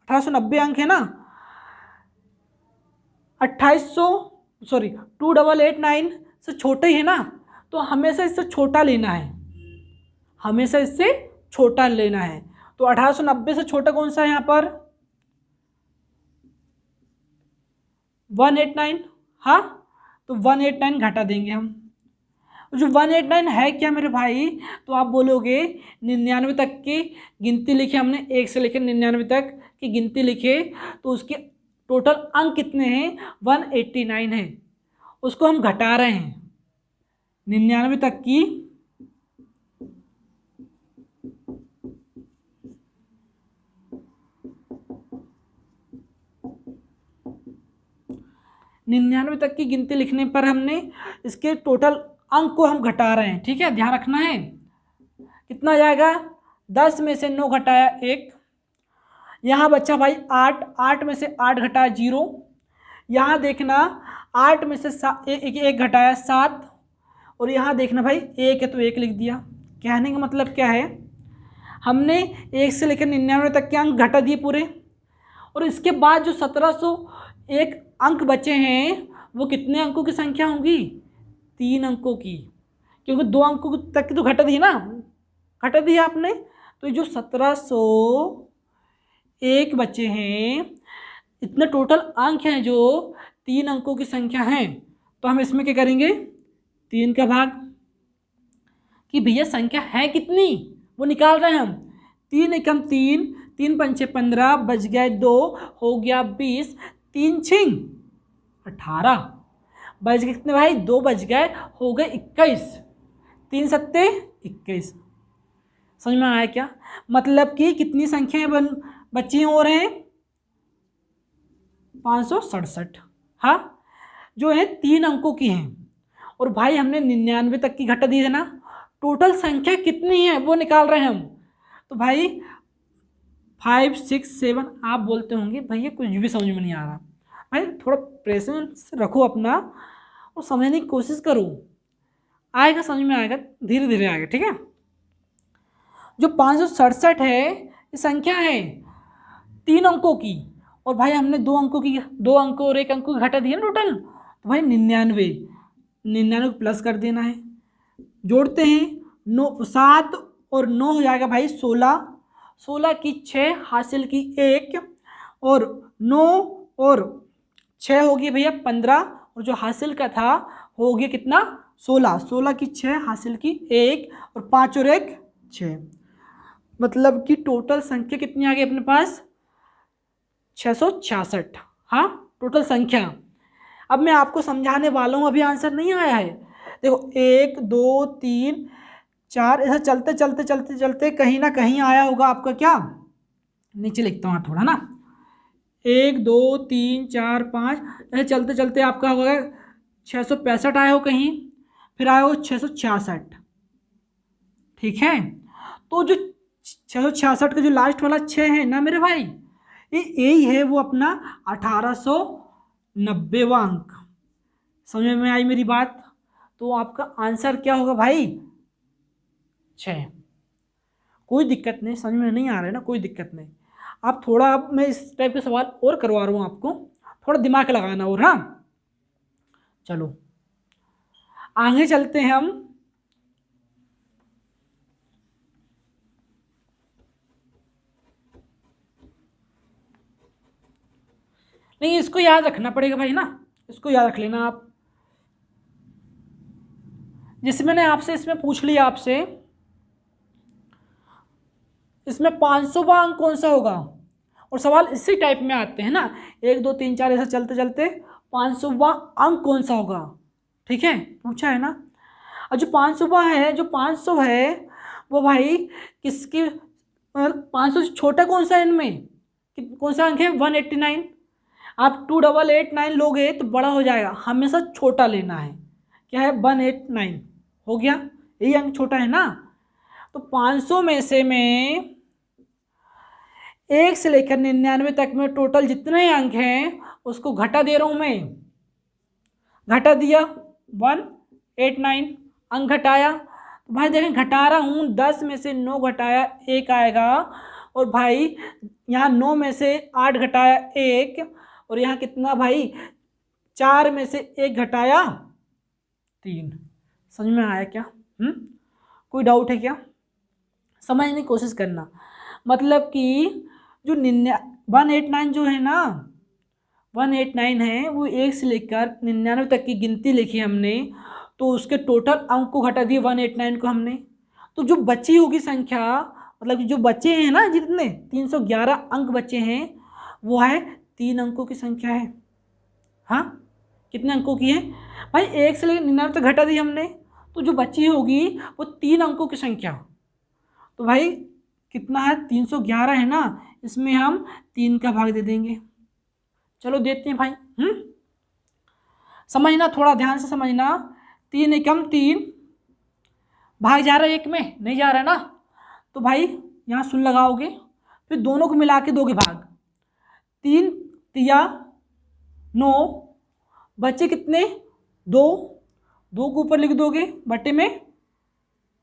1890 अंक है ना, 2889 से छोटे ही है ना, तो हमेशा इससे छोटा लेना है, हमेशा इससे छोटा लेना है। तो 1890 से छोटा कौन सा है यहाँ पर? 189। हाँ, तो 189 घटा देंगे हम। जो 189 है क्या मेरे भाई? तो आप बोलोगे 99 तक की गिनती लिखे हमने, 1 से लेकर 99 तक की गिनती लिखे, तो उसके टोटल अंक कितने हैं? 189 है। उसको हम घटा रहे हैं 99 तक की 99 तक की गिनती लिखने पर हमने इसके टोटल अंक को हम घटा रहे हैं। ठीक है, ध्यान रखना है। कितना जाएगा? 10 में से 9 घटाया 1, यहाँ बच्चा भाई 8, 8 में से 8 घटाया 0, यहाँ देखना 8 में से 1 घटाया 7, और यहाँ देखना भाई 1 है तो 1 लिख दिया। कहने का मतलब क्या है? हमने 1 से लेकर 99 तक के अंक घटा दिए पूरे, और इसके बाद जो 1701 अंक बचे हैं वो कितने अंकों की संख्या होंगी? 3 अंकों की, क्योंकि 2 अंकों तक की तो घटा दी ना, घटा दी आपने। तो जो 1701 बचे हैं, इतने टोटल अंक हैं जो 3 अंकों की संख्या हैं, तो हम इसमें क्या करेंगे? 3 का भाग, कि भैया संख्या है कितनी वो निकाल रहे हैं हम। 3 एकम 3, 3 पंचे 15, बच गए 2, हो गया 20, 3 छिंग 18, बच गए कितने भाई? 2 बच गए, हो गए 21, 3 सत्ते 21। समझ में आया क्या? मतलब कि कितनी संख्याएं बच्ची हो रहे हैं? 567। हाँ, जो है 3 अंकों की हैं, और भाई हमने 99 तक की घटा दी है ना, टोटल संख्या कितनी है वो निकाल रहे हैं हम। तो भाई 5 6 7, आप बोलते होंगे भैया कुछ भी समझ में नहीं आ रहा। भाई थोड़ा प्रेजेंस रखो अपना और समझने की कोशिश करो, आएगा, समझ में आएगा, धीरे धीरे आएगा। ठीक है, जो 567 है ये संख्या है 3 अंकों की, और भाई हमने 2 अंकों की, 2 अंकों और 1 अंकों की घटा दी है टोटल, तो भाई 99 प्लस कर देना है। जोड़ते हैं 9, 7 और 9 हो जाएगा भाई 16, 16 की 6 हासिल की 1, और 9 और 6 होगी भैया 15, और जो हासिल का था हो गया कितना? 16, 16 की 6 हासिल की 1, और 5 और 1 6, मतलब कि टोटल संख्या कितनी आ गई अपने पास? 666। हाँ, टोटल संख्या। अब मैं आपको समझाने वाला हूँ, अभी आंसर नहीं आया है। देखो 1 2 3 4, ऐसा चलते चलते चलते चलते कहीं ना कहीं आया होगा आपका। क्या, नीचे लिखता हूँ थोड़ा ना, 1 2 3 4 5, ऐसे चलते चलते आपका होगा 665 आया हो कहीं, फिर आया हो 666। ठीक है, तो जो 666 का जो लास्ट वाला 6 है ना मेरे भाई, ये यही है वो अपना 1890वां अंक। समझ में आई मेरी बात? तो आपका आंसर क्या होगा भाई? 6। कोई दिक्कत नहीं, समझ में नहीं आ रहा है ना, कोई दिक्कत नहीं। आप थोड़ा, अब मैं इस टाइप के सवाल और करवा रहा हूँ आपको, थोड़ा दिमाग लगाना और। हाँ, चलो आगे चलते हैं हम। नहीं, इसको याद रखना पड़ेगा भाई ना, इसको याद रख लेना आप। जैसे मैंने आपसे इसमें पूछ लिया आपसे, इसमें 500वां अंक कौन सा होगा। और सवाल इसी टाइप में आते हैं ना, 1 2 3 4 ऐसा चलते चलते 500वां अंक कौन सा होगा। ठीक है, पूछा है ना। और जो 500वां है, जो 500 है वो भाई किसकी, 500 से छोटा कौन सा है इनमें, कौन सा अंक है 189। आप 2889 लोगे तो बड़ा हो जाएगा, हमेशा छोटा लेना है। क्या है 189 हो गया, यही अंक छोटा है ना। तो 500 में से मैं 1 से लेकर 99 तक में टोटल जितने अंक हैं उसको घटा दे रहा हूँ मैं। घटा दिया 189 अंक घटाया। तो भाई देखें घटा रहा हूँ, 10 में से 9 घटाया 1 आएगा। और भाई यहाँ 9 में से 8 घटाया 1, और यहाँ कितना भाई 4 में से 1 घटाया 3। समझ में आया क्या? कोई डाउट है क्या? समझने की कोशिश करना। मतलब कि जो 189 जो है ना, 189 है वो 1 से लेकर 99 तक की गिनती लिखी हमने, तो उसके टोटल अंक को घटा दिए 189 को हमने। तो जो बची होगी संख्या, मतलब जो बचे हैं ना, जितने 311 अंक बचे हैं वो है 3 अंकों की संख्या है। हाँ, कितने अंकों की है भाई, 1 से लेकर 99 तक घटा दी हमने, तो जो बची होगी वो 3 अंकों की संख्या। तो भाई कितना है 311 है ना, इसमें हम 3 का भाग दे देंगे। चलो देते हैं भाई। समझना, थोड़ा ध्यान से समझना। 3 एकम 3, भाग जा रहा है 1 में, नहीं जा रहा है ना, तो भाई यहाँ शून्य लगाओगे, फिर दोनों को मिला के दोगे भाग। 3 तिया 9, बचे कितने 2, 2 को ऊपर लिख दोगे, बटे में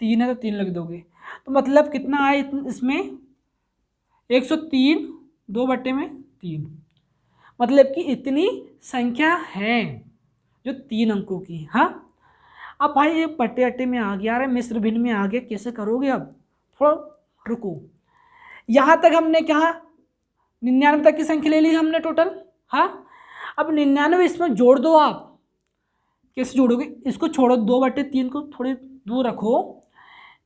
3 है तो 3 लिख दोगे। तो मतलब कितना आए इसमें 103, 2 बटे में 3। मतलब कि इतनी संख्या है जो 3 अंकों की। हाँ, अब भाई ये पट्टे अट्टे में आ गया, अरे मिश्र भिन्न में आ गया, कैसे करोगे? अब थोड़ा रुको। यहाँ तक हमने कहा 99 तक की संख्या ले ली हमने टोटल। हाँ, अब 99 इसमें जोड़ दो आप। कैसे जोड़ोगे? इसको छोड़ो, 2/3 को थोड़ी दूर रखो।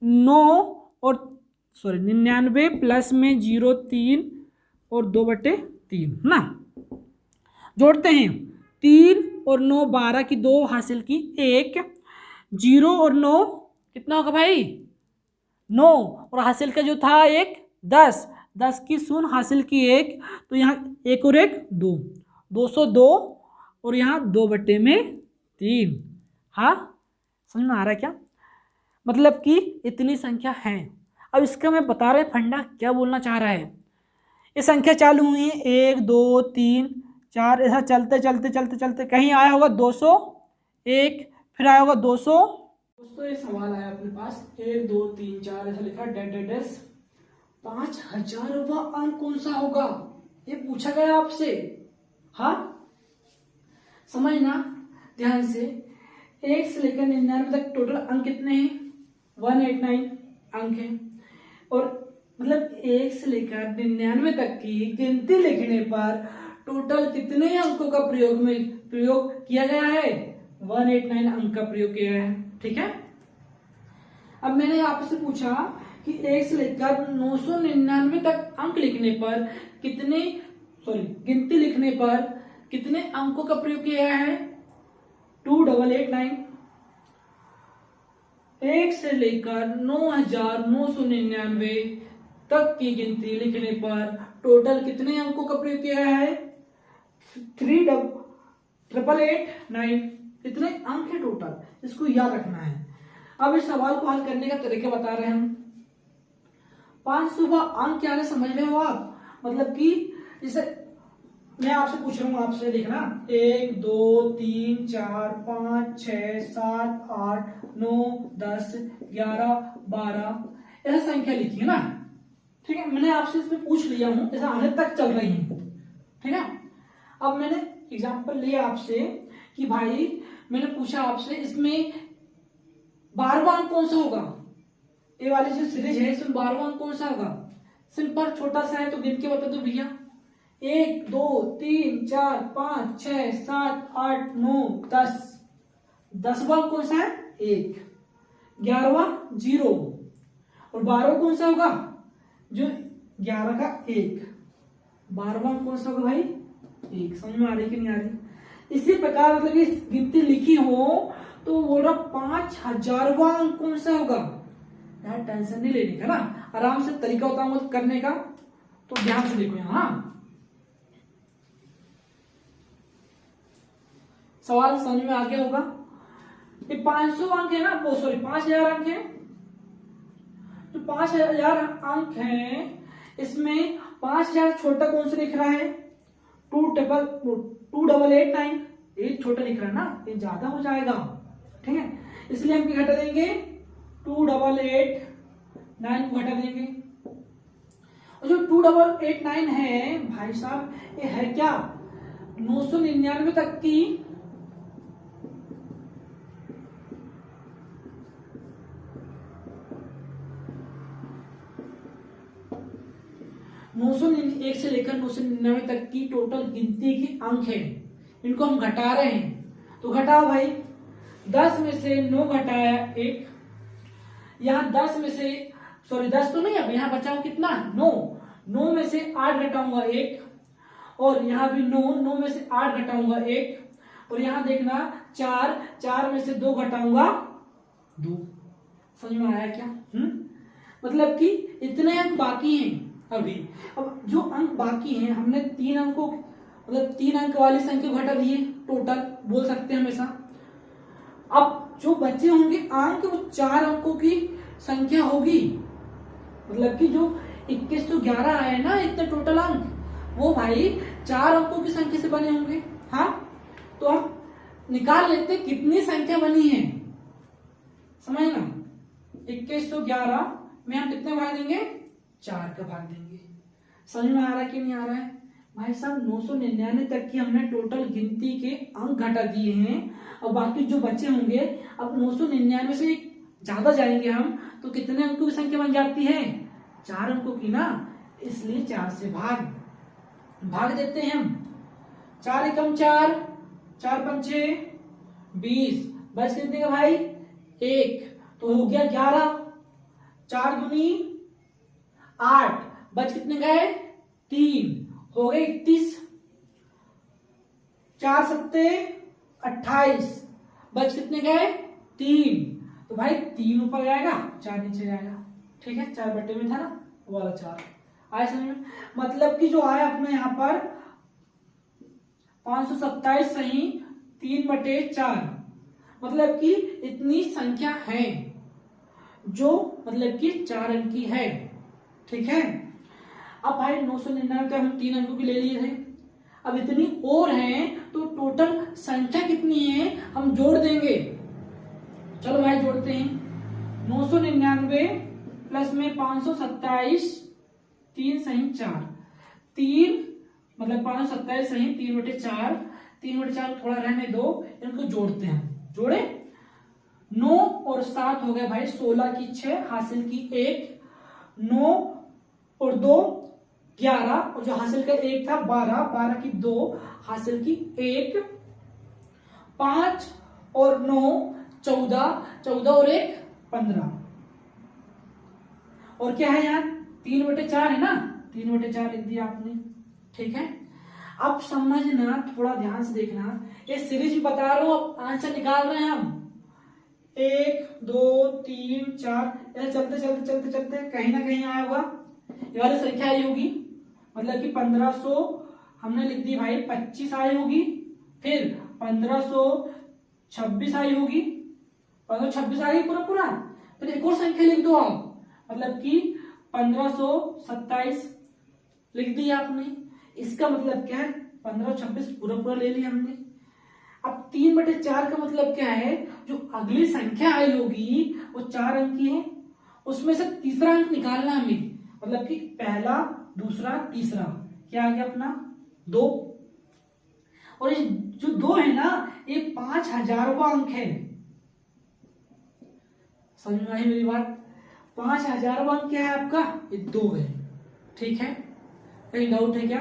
9 और 99 प्लस में 0 3 और 2/3 ना, जोड़ते हैं। 3 और 9 12 की 2 हासिल की 1, 0 और 9 कितना होगा भाई 9, और हासिल का जो था 1 10, 10 की 0 हासिल की 1, तो यहाँ 1 और 1 2, 202, और यहाँ 2/3। हाँ, समझ में आ रहा है क्या? मतलब कि इतनी संख्या है। अब इसका मैं बता रहे फंडा क्या बोलना चाह रहा है। ये संख्या चालू हुई है 1 2 3 4, ऐसा चलते चलते चलते चलते कहीं आया होगा 201, फिर आया होगा 200। दोस्तों ये सवाल आया अपने पास 1 2 3 4 ऐसा लिखा डेस 5000वां अंक कौन सा होगा, ये पूछा गया आपसे। हाँ, समझना ध्यान से। 1 से लेकर 99 तक टोटल अंक कितने हैं 189 अंक है। और मतलब 1 से लेकर 99 तक की गिनती लिखने पर टोटल कितने अंकों का प्रयोग किया गया है 189 अंक का प्रयोग किया गया है। ठीक है, अब मैंने आपसे पूछा कि 1 से लेकर 999 तक अंक लिखने पर गिनती लिखने पर कितने अंकों का प्रयोग किया गया है 2889। 1 से लेकर 9999 तक की गिनती लिखने पर टोटल कितने अंकों का प्रयोग किया है 3889। कितने अंक है टोटल, इसको याद रखना है। अब इस सवाल को हल करने का तरीका बता रहे हैं हम। 500वां अंक क्या है समझ रहे हो आप? मतलब कि जैसे मैं आपसे पूछ रहा हूँ, आपसे देखना 1 2 3 4 5 6 7 8 9 10 11 12 ऐसा संख्या लिखी है ना। ठीक है, मैंने आपसे इसमें पूछ लिया हूं, ऐसा आने तक चल रही है। ठीक है, अब मैंने एग्जांपल लिया आपसे कि भाई मैंने पूछा आपसे इसमें 12वां अंक कौन सा होगा, ये वाली जो सीरीज है इसमें 12वां अंक कौन सा होगा। सिंपल छोटा सा है तो गिन के बता दो भैया। 1 2 3 4 5 6 7 8 9 10, 10वां कौन सा है 1, 11वां 0, और 12वां कौन सा होगा जो 11 का 1, 12वां कौन सा होगा भाई 1। समझ में आ रही कि नहीं आ रही? इसी प्रकार मतलब ये गिनती लिखी हो तो बोल रहा 5000वां अंक कौन सा होगा यार। टेंशन नहीं लेने का ना, आराम से तरीका होता है करने का, तो ध्यान से देखो यहाँ। सवाल समझ में आ गया होगा। ये 500 अंक है ना, वो सॉरी 5000 अंक है। जो 5000 अंक है इसमें 5000 छोटा कौन सा लिख रहा है 2889। एक छोटा लिख रहा है ना, ये ज्यादा हो जाएगा, ठीक है, इसलिए हम क्या घटा देंगे 2889 को घटा देंगे। और जो 2889 है भाई साहब ये है क्या 999 तक की 901 से लेकर 999 तक की टोटल गिनती की अंक है, इनको हम घटा रहे हैं। तो घटाओ भाई, 10 में से 9 घटाया 1, यहां 10 में से सॉरी 10 तो नहीं, अब यहां बचाओ कितना 9 में से 8 घटाऊंगा 1, और यहां भी 9 में से 8 घटाऊंगा 1, और यहां देखना 4 में से 2 घटाऊंगा 2। समझ में आया क्या? मतलब कि इतने अंक बाकी हैं अभी। अब जो अंक बाकी हैं हमने 3 अंकों मतलब 3 अंक वाली संख्या घटा दिए टोटल, बोल सकते हैं हमेशा। अब जो बचे होंगे अंक वो 4 अंकों की संख्या होगी, मतलब कि जो 2111 आए ना इतने टोटल अंक, वो भाई 4 अंकों की संख्या से बने होंगे। हाँ, तो हम निकाल लेते कितनी संख्या बनी है, समझ ना। 2111 में हम कितने भाग देंगे 4 का भाग देंगे। समझ में आ रहा है कि नहीं आ रहा है भाई साहब? 999 तक की हमने टोटल गिनती के अंक घटा दिए हैं, और बाकी जो बचे होंगे अब 999 से ज्यादा जाएंगे हम, तो कितने अंकों की संख्या बन जाती है 4 अंकों की ना, इसलिए 4 से भाग देते हैं हम। 4 एकम 4, 4 पंचे 20, बच कितने का भाई 1, तो हो गया 11, 4 दूनी 8, बच कितने का है 3, हो गए 31, 4 सत्ते 28, बच कितने का है 3, तो भाई 3 ऊपर जाएगा 4 नीचे जाएगा, ठीक है। 4 बटे में था ना वो वाला 4 आया समझ में? मतलब कि जो आया अपने यहाँ पर 527 सही 3/4, मतलब कि इतनी संख्या है जो मतलब कि 4 अंक की है, ठीक है। अब भाई 999 तो हम 3 अंकों की ले लिए थे, अब इतनी और हैं तो टोटल संख्या कितनी है हम जोड़ देंगे। चलो भाई जोड़ते हैं। 999 प्लस में 527, 3 सही 4, 3 मतलब 527 सही 3/4, 3/4 थोड़ा रहने दो, इनको जोड़ते हैं। जोड़े 9 और 7 हो गए भाई 16 की 6 हासिल की 1, 9 और 2 11, और जो हासिल का 1 था 12, 12 की 2 हासिल की 1, 5 और 9 14, 14 और 1 15, और क्या है यार 3/4 है ना, 3/4 लिख दिया आपने, ठीक है। अब समझना, थोड़ा ध्यान से देखना, ये सीरीज भी बता रहा हूं, अब आंसर निकाल रहे हैं हम 1 2 3 4 ऐसे चलते चलते चलते चलते कहीं ना कहीं आया होगा, ये वाली संख्या आई होगी, मतलब कि 1500 हमने लिख दी भाई 25 आई होगी, फिर 1526 आई होगी, 1526 आई पूरा, फिर एक और संख्या लिख दो आप, मतलब कि 1527 लिख दी आपने। इसका मतलब क्या है 1526 पूरा ले लिया हमने। अब 3/4 का मतलब क्या है, जो अगली संख्या आई होगी वो 4 अंक की है, उसमें से तीसरा अंक निकालना हमें, मतलब कि पहला दूसरा तीसरा, क्या आ गया अपना 2, और ये जो 2 है ना ये 5000वां अंक है। समझ में आई मेरी बात? 5000वां अंक क्या है आपका, ये 2 है, ठीक है। कहीं डाउट है क्या?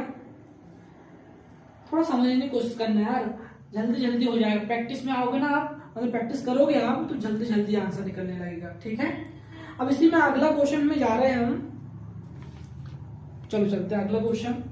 थोड़ा समझने की कोशिश करना यार, जल्दी जल्दी हो जाएगा। प्रैक्टिस में आओगे ना आप, मतलब प्रैक्टिस करोगे आप तो जल्दी जल्दी आंसर निकलने लगेगा, ठीक है। अब इसी में अगला क्वेश्चन में जा रहे हैं हम। चलो चलते हैं अगला क्वेश्चन।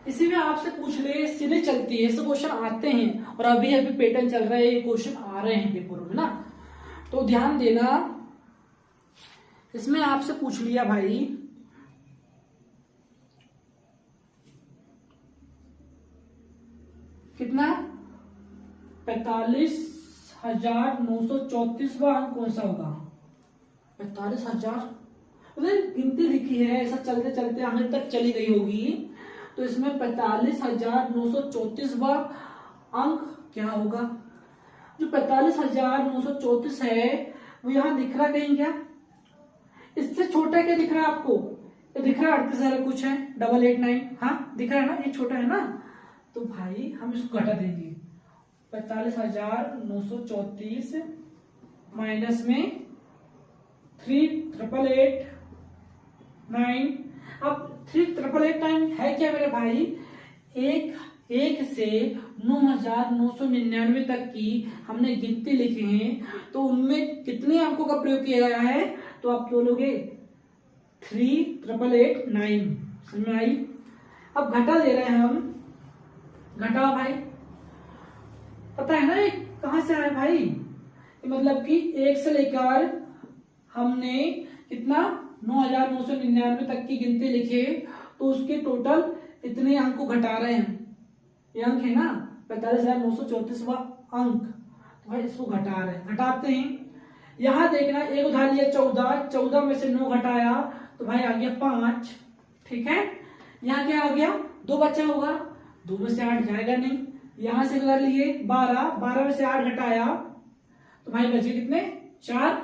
इसी में आपसे पूछ ले, सीधे चलती है, ऐसे क्वेश्चन आते हैं और अभी अभी पैटर्न चल रहा है, ये क्वेश्चन आ रहे हैं पेपरों में ना, तो ध्यान देना। इसमें आपसे पूछ लिया भाई कितना 45,934वां अंक कौन सा होगा? 45,000 गिनती लिखी है, ऐसा चलते चलते आगे तक चली गई होगी, तो इसमें 45,934वां अंक क्या होगा? जो 45,934 है वो यहां दिख रहा कहीं क्या? इससे छोटा क्या दिख रहा है आपको? ये दिख रहा है 38,000 कुछ है 889, हाँ दिख रहा है ना, ये छोटा है ना, तो भाई हम इसको घटा देंगे। 45,934 माइनस में 3,889। अब 3,889 है क्या मेरे भाई? एक से 9,999 तक की हमने गिनती लिखी है, तो उनमें कितने अंकों का प्रयोग किया गया है? तो आप क्यों लोगे 3,889। समझ में आई? अब घटा दे रहे हैं हम, घटा भाई, पता है ना ये कहां से आया भाई? मतलब कि 1 से लेकर हमने कितना 9,999 तक की गिनती लिखे, तो उसके टोटल इतने अंक को घटा रहे हैं। ये अंक है ना 45,934वां अंक, तो भाई इसको घटा रहे हैं, घटाते हैं। यहां देखना, एक उधार लिया 14, 14 में से 9 घटाया तो भाई आ गया 5, ठीक है। यहाँ क्या आ गया? 2 बचा होगा, 2 में से 8 जाएगा नहीं। यहां से उधार लिए 12, 12 में से 8 घटाया तो भाई बचे कितने? 4।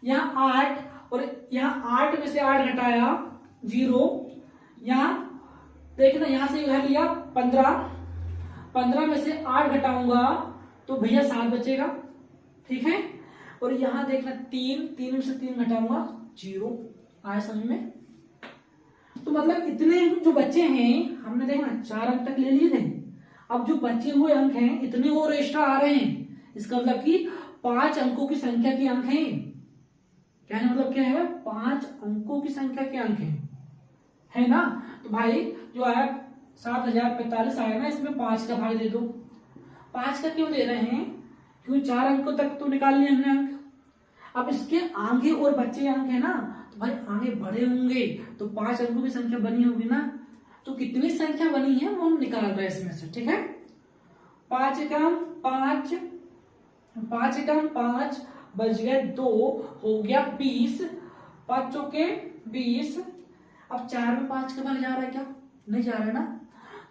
यहाँ 8 और यहाँ 8 में से 8 घटाया 0। यहाँ देखना, यहां से उधार लिया 15, 15 में से 8 घटाऊंगा तो भैया 7 बचेगा, ठीक है। और यहां देखना 3, 3 में से 3 घटाऊंगा 0। आया समझ में? तो मतलब इतने जो बच्चे हैं, हमने देखना 4 अंक तक ले लिए थे, अब जो बचे हुए अंक हैं इतने और एक्स्ट्रा आ रहे हैं। इसका मतलब कि 5 अंकों की संख्या के अंक हैं। कहने मतलब क्या है? 5 अंकों की संख्या के अंक है ना। तो भाई जो आया 7,045 आया ना, इसमें 5 का भाग दे दो। 5 का क्यों दे रहे हैं? क्योंकि 4 अंकों तक तो निकाल लिए हमने अंक। अब इसके आगे और बच्चे अंक है ना, तो भाई आगे बड़े होंगे तो 5 अंकों की संख्या बनी होगी ना, तो कितनी संख्या बनी है वो हम निकाल रहे हैं इसमें से, ठीक है। 5 एकम 5, 5 एकम 5 बच गए 2, हो गया 20, 5 चौके 20। अब 4 में 5 का भाग जा रहा है क्या? नहीं जा रहा है ना।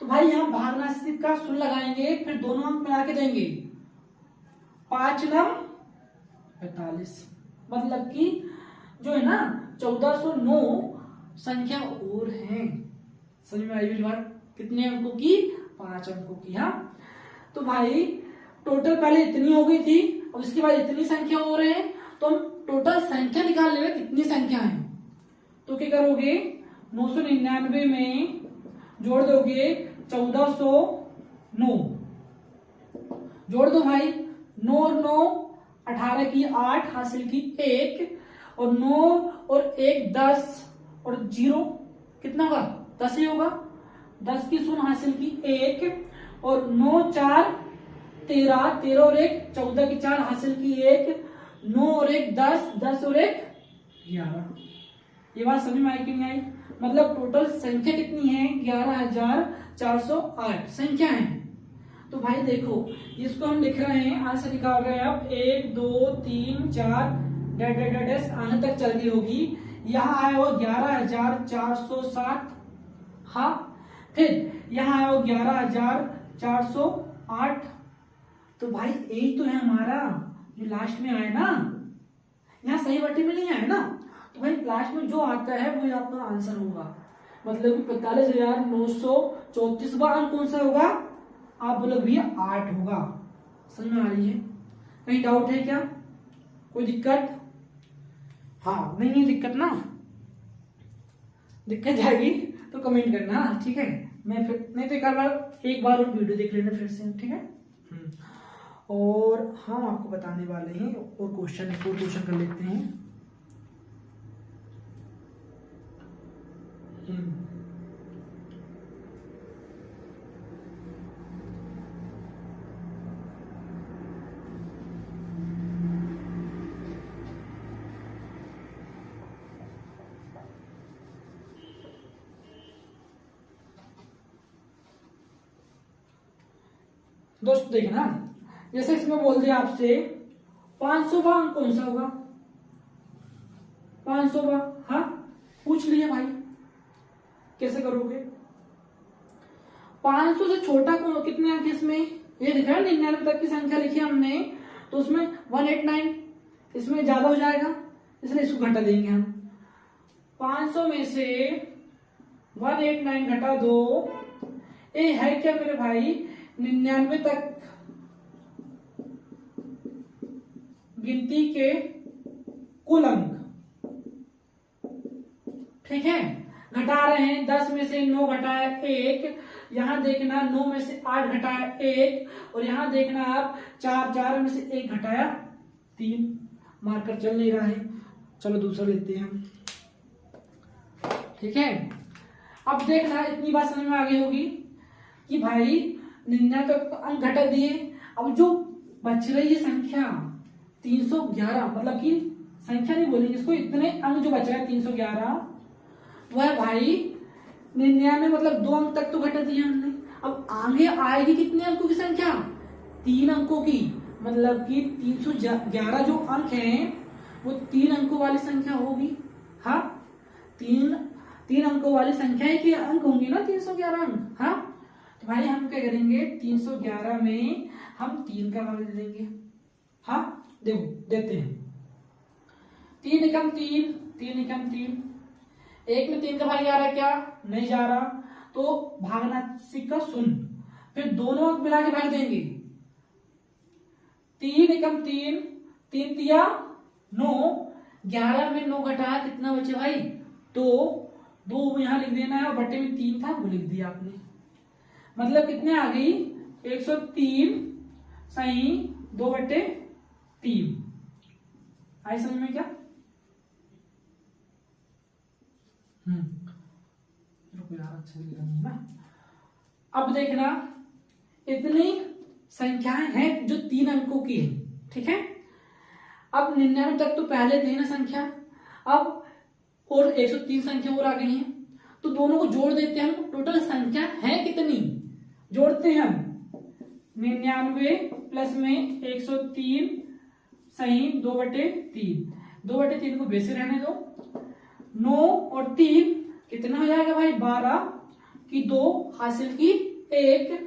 तो भाई यहाँ भागनाशिक का शून्य लगाएंगे, फिर दोनों अंक मिला के देंगे। 5 नम 45, मतलब कि जो है ना 1409 संख्या और है। समझ में आई मेरी बात? कितने अंकों की? 5 अंकों की। हाँ, तो भाई टोटल पहले इतनी हो गई थी, और इसके बाद इतनी संख्या हो रहे हैं, तो हम टोटल संख्या निकाल लेंगे कितनी संख्या है। तो क्या करोगे? 999 में जोड़ दोगे 1409, जोड़ दो भाई। 9 और 9 18 की 8 हासिल की 1, और 9 और 1 10, और 0 कितना होगा? 10 ही होगा। 10 की शून्य हासिल की 1, और 9 4 13, 13 और 1 14 की 4 हासिल की 1, 9 और 1 10, 10 और 1 11। ये बात समझ में आई कि नहीं आई? मतलब टोटल संख्या कितनी है? 11,408 संख्या है। तो भाई देखो, इसको हम लिख रहे हैं, आंसर निकाल रहे हैं। अब 1 2 3 4 डैश आने तक चल गई होगी। यहाँ आया वो 11,407, हाँ। फिर यहाँ आया वो 11,408। तो भाई यही तो है हमारा जो लास्ट में आया ना, यहाँ सही बट्टी में नहीं आया ना, तो भाई लास्ट में जो आता है वही आपका आंसर होगा। मतलब कि 45,934वां अंक कौन सा होगा? आप बोलोगे भैया 8 होगा। समझ में आ रही है? कहीं डाउट है क्या? कोई दिक्कत? हाँ, नहीं दिक्कत ना। दिक्कत जाएगी तो कमेंट करना, ठीक है। मैं फिर नहीं तो एक बार और वीडियो देख लेना फिर से, ठीक है। और हम आपको बताने वाले हैं और क्वेश्चन कर लेते हैं। दोस्तों देखना, जैसे इसमें बोल दिया आपसे 500वां अंक कौन सा होगा, 500वां, हाँ पूछ लिया भाई, कैसे करोगे। 500 से छोटा कौन, कितने अंक इसमें, ये दिखा है 99 तक की संख्या लिखी हमने, तो उसमें 189, इसमें ज्यादा हो जाएगा इसलिए इसको घटा देंगे हम। 500 में से 189 घटा दो, ये है क्या मेरे भाई 99 तक गिनती के कुल अंक, ठीक है। घटा रहे हैं 10 में से 9 घटाया 1, यहां देखना 9 में से 8 घटाया 1, और यहां देखना आप 4 में से 1 घटाया 3, मार्कर चल नहीं रहा है, चलो दूसरा लेते हैं हम, ठीक है। अब देखना इतनी बात समझ में आ गई होगी कि भाई 99 तक तो अंक घटा दिए, अब जो बच रही है संख्या 311, मतलब कि संख्या नहीं बोलेंगे इसको, इतने अंक जो बच रहा है 311, वह भाई 99 मतलब 2 अंक तक तो घटा दिया हमने। अब आगे आएगी कितने अंकों की संख्या, 3 अंकों की, मतलब कि 311 जो अंक हैं वो 3 अंकों वाली संख्या होगी, हाँ 3 अंकों वाली संख्या के अंक होंगी ना 311 अंक, हाँ। तो भाई हम क्या करेंगे 311 में हम 3 का मान दे देंगे, हाँ देखो देते हैं, 3 एकम 3, 3 एकम 3, एक में 3 का भाग जा रहा है क्या, नहीं जा रहा, तो भागना सिक्का 0, फिर दोनों अंक मिला के भाग देंगे, 3 एकम 3, 3 तिया 9, 11 में 9 घटाया कितना बचे भाई 2 यहां लिख देना है, और बटे में 3 था वो लिख दिया आपने, मतलब कितने आ गई 103 सही 2/3, आई समझ में क्या। रुको यार अच्छे से लिखना है ना। अब देखना इतनी संख्याएं हैं जो 3 अंकों की है, ठीक है। अब 99 तक तो पहले थी ना संख्या, अब और 103 संख्या और आ गई है, तो दोनों को जोड़ देते हैं हम, टोटल संख्या है कितनी, जोड़ते हैं हम 99 प्लस में 103 सही 2/3, 2/3 को वैसे रहने दो, 9 और 3 कितना हो जाएगा भाई 12 की 2 हासिल की 1,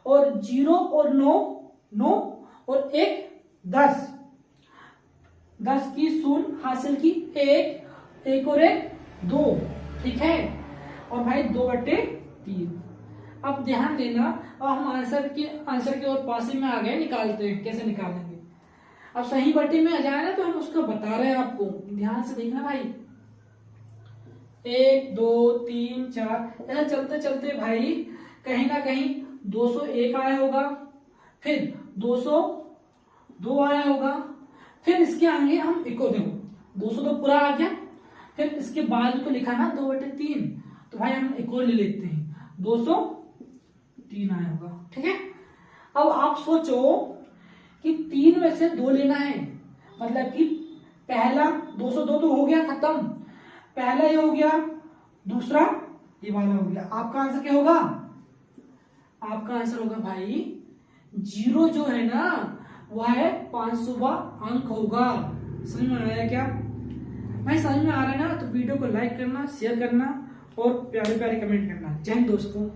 और 0 और 9 और 1 10, 10 की 0 हासिल की 1 और 1 2, ठीक है। और भाई 2/3। अब ध्यान देना, अब हम आंसर के और पासे में आ गए, निकालते हैं कैसे निकालेंगे। अब सही बटे में आ जाए ना तो हम उसको बता रहे हैं आपको, ध्यान से देखना भाई, 1 2 3 4 ऐसा चलते चलते भाई कहीं ना कहीं 201 आया होगा, फिर 202 आया होगा, फिर इसके आगे हम इको देखो 200 तो पूरा आ गया, फिर इसके बाद को लिखा ना 2/3, तो भाई हम इको ले लेते हैं 203 आया होगा, ठीक है। अब आप सोचो कि 3 में से 2 लेना है, मतलब कि पहला 202 तो हो गया खत्म, पहला ये हो गया, दूसरा ये वाला हो गया, आपका आंसर क्या होगा, आपका आंसर होगा भाई 0 जो है ना वह है 500वां अंक होगा। समझ में आया क्या भाई, समझ में आ रहा है ना, तो वीडियो को लाइक करना, शेयर करना और प्यारे प्यारे कमेंट करना। जय हिंद दोस्तों।